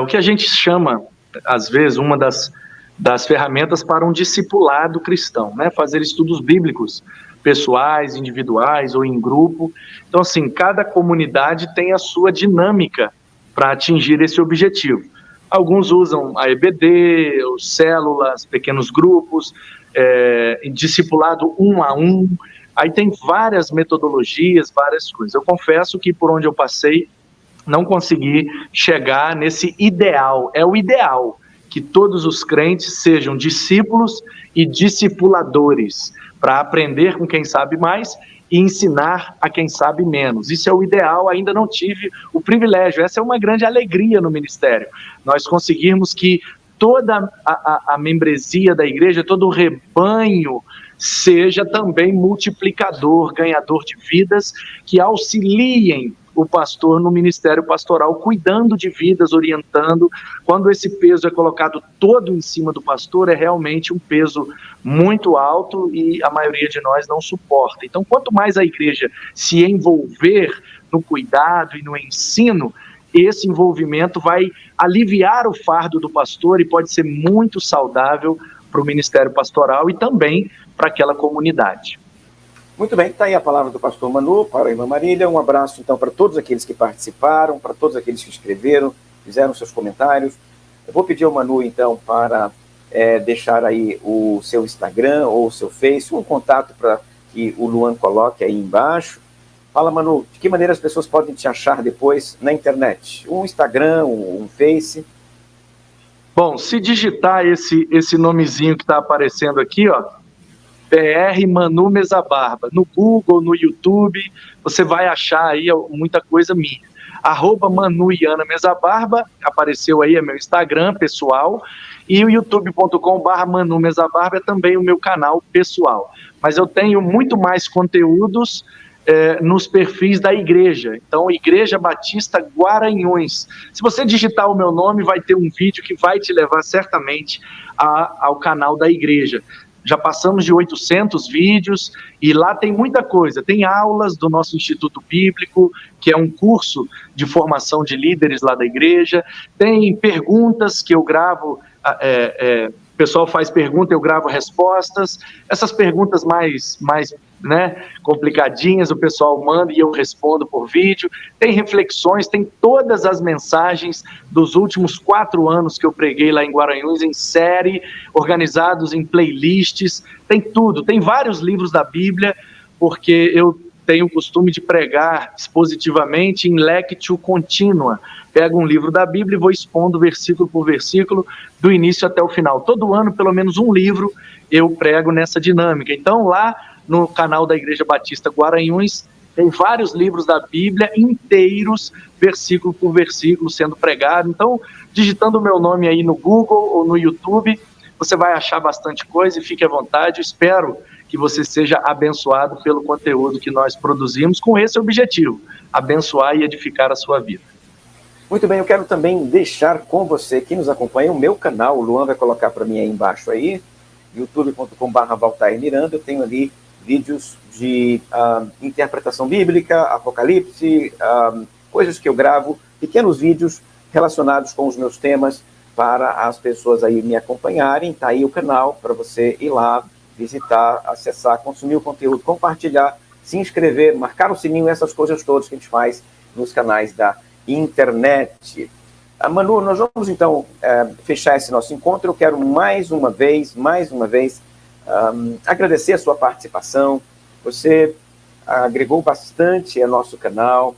O que a gente chama, às vezes, uma das ferramentas para um discipulado cristão, né? Fazer estudos bíblicos pessoais, individuais ou em grupo. Então, assim, cada comunidade tem a sua dinâmica para atingir esse objetivo. Alguns usam a EBD, os células, pequenos grupos, discipulado 1 a 1. Aí tem várias metodologias, várias coisas. Eu confesso que por onde eu passei, não conseguir chegar nesse ideal. É o ideal que todos os crentes sejam discípulos e discipuladores, para aprender com quem sabe mais e ensinar a quem sabe menos. Isso é o ideal, ainda não tive o privilégio. Essa é uma grande alegria no ministério. Nós conseguirmos que toda a membresia da igreja, todo o rebanho, seja também multiplicador, ganhador de vidas, que auxiliem o pastor no ministério pastoral, cuidando de vidas, orientando. Quando esse peso é colocado todo em cima do pastor, é realmente um peso muito alto e a maioria de nós não suporta. Então, quanto mais a igreja se envolver no cuidado e no ensino, esse envolvimento vai aliviar o fardo do pastor e pode ser muito saudável para o ministério pastoral e também para aquela comunidade. Muito bem, está aí a palavra do pastor Manu para a irmã Marília. Um abraço, então, para todos aqueles que participaram, para todos aqueles que escreveram, fizeram seus comentários. Eu vou pedir ao Manu, então, para deixar aí o seu Instagram ou o seu Face, um contato para que o Luan coloque aí embaixo. Fala, Manu, de que maneira as pessoas podem te achar depois na internet? Um Instagram, um Face? Bom, se digitar esse nomezinho que está aparecendo aqui, ó, PR Manu Mesa Barba, no Google, no YouTube, você vai achar aí muita coisa minha. @Manu e Ana Mesa Barba, apareceu aí, é meu Instagram pessoal, e o youtube.com/Manu Mesa Barba é também o meu canal pessoal. Mas eu tenho muito mais conteúdos nos perfis da igreja. Então, Igreja Batista Guaranhões. Se você digitar o meu nome, vai ter um vídeo que vai te levar certamente ao canal da igreja. Já passamos de 800 vídeos e lá tem muita coisa. Tem aulas do nosso Instituto Bíblico, que é um curso de formação de líderes lá da igreja. Tem perguntas que eu gravo, o pessoal faz pergunta, eu gravo respostas. Essas perguntas mais complicadinhas, o pessoal manda e eu respondo por vídeo. Tem reflexões, tem todas as mensagens dos últimos 4 anos que eu preguei lá em Guaranhões, em série, organizados em playlists, tem tudo. Tem vários livros da Bíblia, porque eu tenho o costume de pregar expositivamente em lectio contínua. Pego um livro da Bíblia e vou expondo versículo por versículo, do início até o final. Todo ano, pelo menos um livro, eu prego nessa dinâmica. Então, lá no canal da Igreja Batista Guaranhões, tem vários livros da Bíblia inteiros, versículo por versículo, sendo pregado. Então, digitando o meu nome aí no Google ou no YouTube, você vai achar bastante coisa e fique à vontade. Eu espero que você seja abençoado pelo conteúdo que nós produzimos com esse objetivo, abençoar e edificar a sua vida. Muito bem, eu quero também deixar com você que nos acompanha o meu canal, o Luan vai colocar para mim aí embaixo aí, youtube.com/Valtair Miranda. Eu tenho ali vídeos de interpretação bíblica, Apocalipse, coisas que eu gravo, pequenos vídeos relacionados com os meus temas para as pessoas aí me acompanharem. Está aí o canal para você ir lá, visitar, acessar, consumir o conteúdo, compartilhar, se inscrever, marcar o sininho, essas coisas todas que a gente faz nos canais da internet. Manu, nós vamos então fechar esse nosso encontro. Eu quero mais uma vez, agradecer a sua participação. Você agregou bastante ao nosso canal.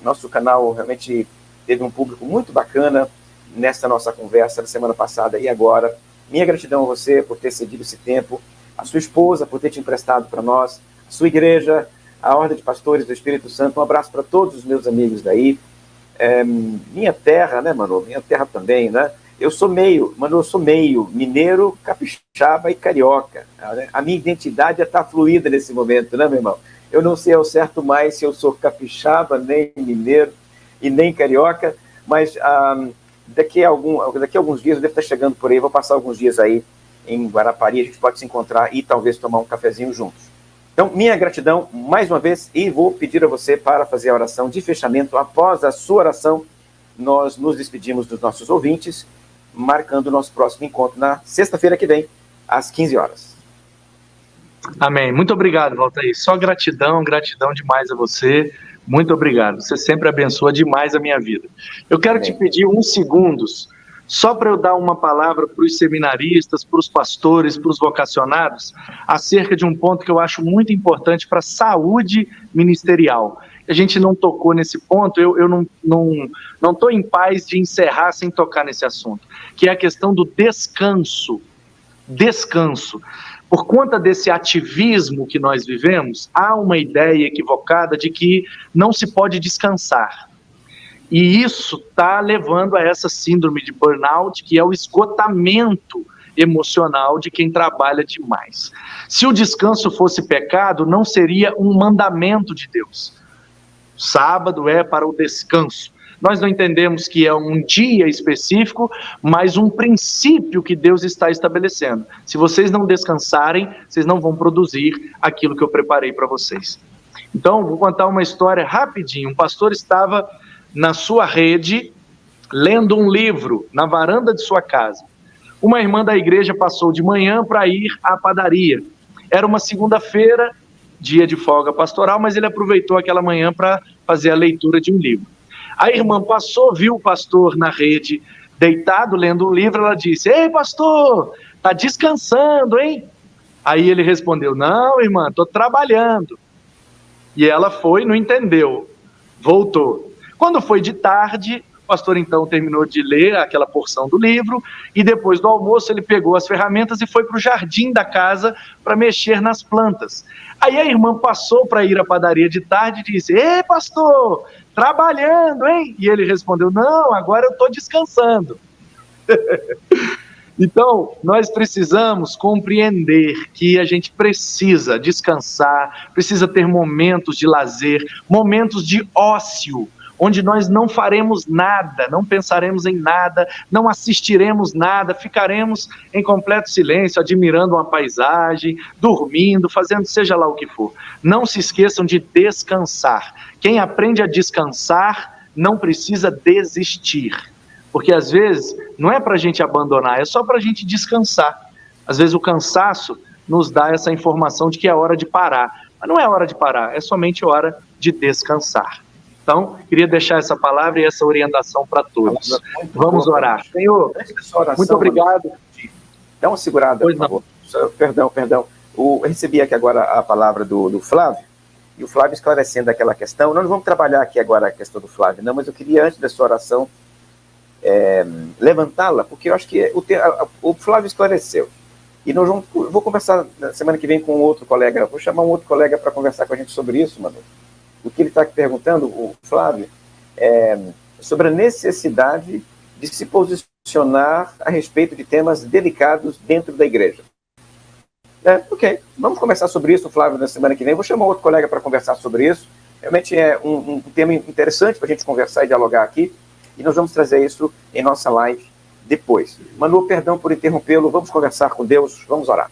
Nosso canal realmente teve um público muito bacana nessa nossa conversa da semana passada e agora. Minha gratidão a você por ter cedido esse tempo, a sua esposa por ter te emprestado para nós, a sua igreja, a Ordem de Pastores do Espírito Santo. Um abraço para todos os meus amigos daí. Minha terra, né, Manu? Minha terra também, né? Eu sou meio mineiro, capixaba e carioca. Né? A minha identidade está fluida nesse momento, né, meu irmão? Eu não sei ao certo mais se eu sou capixaba, nem mineiro e nem carioca, mas daqui a alguns dias eu devo estar chegando por aí, vou passar alguns dias aí em Guarapari, a gente pode se encontrar e talvez tomar um cafezinho juntos. Então, minha gratidão mais uma vez, e vou pedir a você para fazer a oração de fechamento. Após a sua oração, nós nos despedimos dos nossos ouvintes, marcando o nosso próximo encontro na sexta-feira que vem, às 15 horas. Amém. Muito obrigado, Valtair. Só gratidão demais a você. Muito obrigado. Você sempre abençoa demais a minha vida. Eu quero te pedir uns segundos, só para eu dar uma palavra para os seminaristas, para os pastores, para os vocacionados, acerca de um ponto que eu acho muito importante para a saúde ministerial. a gente não tocou nesse ponto, eu não estou em paz de encerrar sem tocar nesse assunto, que é a questão do descanso. Descanso. Por conta desse ativismo que nós vivemos, há uma ideia equivocada de que não se pode descansar. E isso está levando a essa síndrome de burnout, que é o esgotamento emocional de quem trabalha demais. Se o descanso fosse pecado, não seria um mandamento de Deus. Sábado é para o descanso. Nós não entendemos que é um dia específico, mas um princípio que Deus está estabelecendo. Se vocês não descansarem, vocês não vão produzir aquilo que eu preparei para vocês. Então, vou contar uma história rapidinho. Um pastor estava na sua rede, lendo um livro na varanda de sua casa. Uma irmã da igreja passou de manhã para ir à padaria. Era uma segunda-feira, dia de folga pastoral, mas ele aproveitou aquela manhã para fazer a leitura de um livro. A irmã passou, viu o pastor na rede, deitado, lendo um livro, ela disse: "Ei, pastor, tá descansando, hein?" Aí ele respondeu: "Não, irmã, estou trabalhando." E ela foi, não entendeu, voltou. Quando foi de tarde, o pastor então terminou de ler aquela porção do livro e depois do almoço ele pegou as ferramentas e foi para o jardim da casa para mexer nas plantas. Aí a irmã passou para ir à padaria de tarde e disse: "Ei, pastor, trabalhando, hein?" E ele respondeu: "Não, agora eu estou descansando." Então, nós precisamos compreender que a gente precisa descansar, precisa ter momentos de lazer, momentos de ócio, onde nós não faremos nada, não pensaremos em nada, não assistiremos nada, ficaremos em completo silêncio, admirando uma paisagem, dormindo, fazendo seja lá o que for. Não se esqueçam de descansar. Quem aprende a descansar não precisa desistir, porque às vezes não é para a gente abandonar, é só para a gente descansar. Às vezes o cansaço nos dá essa informação de que é hora de parar, mas não é hora de parar, é somente hora de descansar. Então, queria deixar essa palavra e essa orientação para todos. Vamos orar. Senhor, muito obrigado. Dá uma segurada, por favor. Perdão. Eu recebi aqui agora a palavra do Flávio, e o Flávio esclarecendo aquela questão. Nós não vamos trabalhar aqui agora a questão do Flávio, não, mas eu queria, antes da sua oração, levantá-la, porque eu acho que o Flávio esclareceu. E nós vou conversar na semana que vem com outro colega, vou chamar um outro colega para conversar com a gente sobre isso, Manu. O que ele está perguntando, o Flávio, é sobre a necessidade de se posicionar a respeito de temas delicados dentro da igreja. Ok, vamos conversar sobre isso, Flávio, na semana que vem. Vou chamar outro colega para conversar sobre isso. Realmente é um tema interessante para a gente conversar e dialogar aqui, e nós vamos trazer isso em nossa live depois. Manu, perdão por interrompê-lo, vamos conversar com Deus, vamos orar.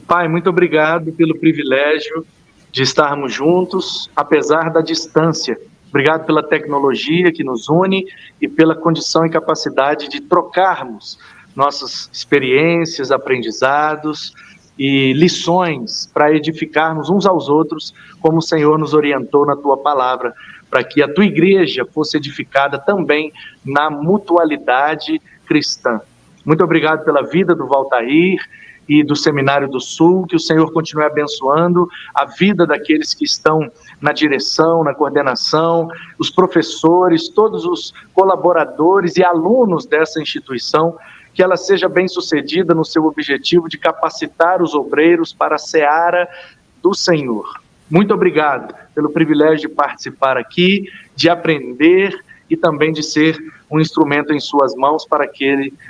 Pai, muito obrigado pelo privilégio de estarmos juntos, apesar da distância. Obrigado pela tecnologia que nos une e pela condição e capacidade de trocarmos nossas experiências, aprendizados e lições para edificarmos uns aos outros, como o Senhor nos orientou na Tua palavra, para que a Tua igreja fosse edificada também na mutualidade cristã. Muito obrigado pela vida do Valtair e do Seminário do Sul, que o Senhor continue abençoando a vida daqueles que estão na direção, na coordenação, os professores, todos os colaboradores e alunos dessa instituição, que ela seja bem-sucedida no seu objetivo de capacitar os obreiros para a seara do Senhor. Muito obrigado pelo privilégio de participar aqui, de aprender e também de ser um instrumento em suas mãos para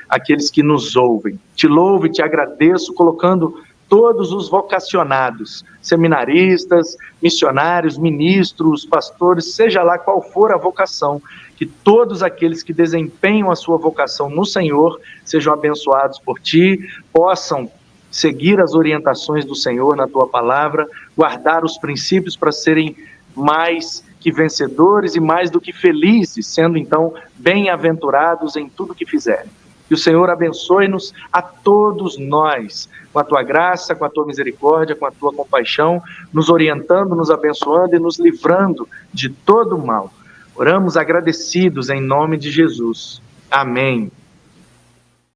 aqueles que nos ouvem. Te louvo e te agradeço, colocando todos os vocacionados, seminaristas, missionários, ministros, pastores, seja lá qual for a vocação, que todos aqueles que desempenham a sua vocação no Senhor sejam abençoados por Ti, possam seguir as orientações do Senhor na Tua palavra, guardar os princípios para serem mais que vencedores e mais do que felizes, sendo então bem-aventurados em tudo que fizerem. Que o Senhor abençoe-nos a todos nós, com a Tua graça, com a Tua misericórdia, com a Tua compaixão, nos orientando, nos abençoando e nos livrando de todo o mal. Oramos agradecidos em nome de Jesus. Amém.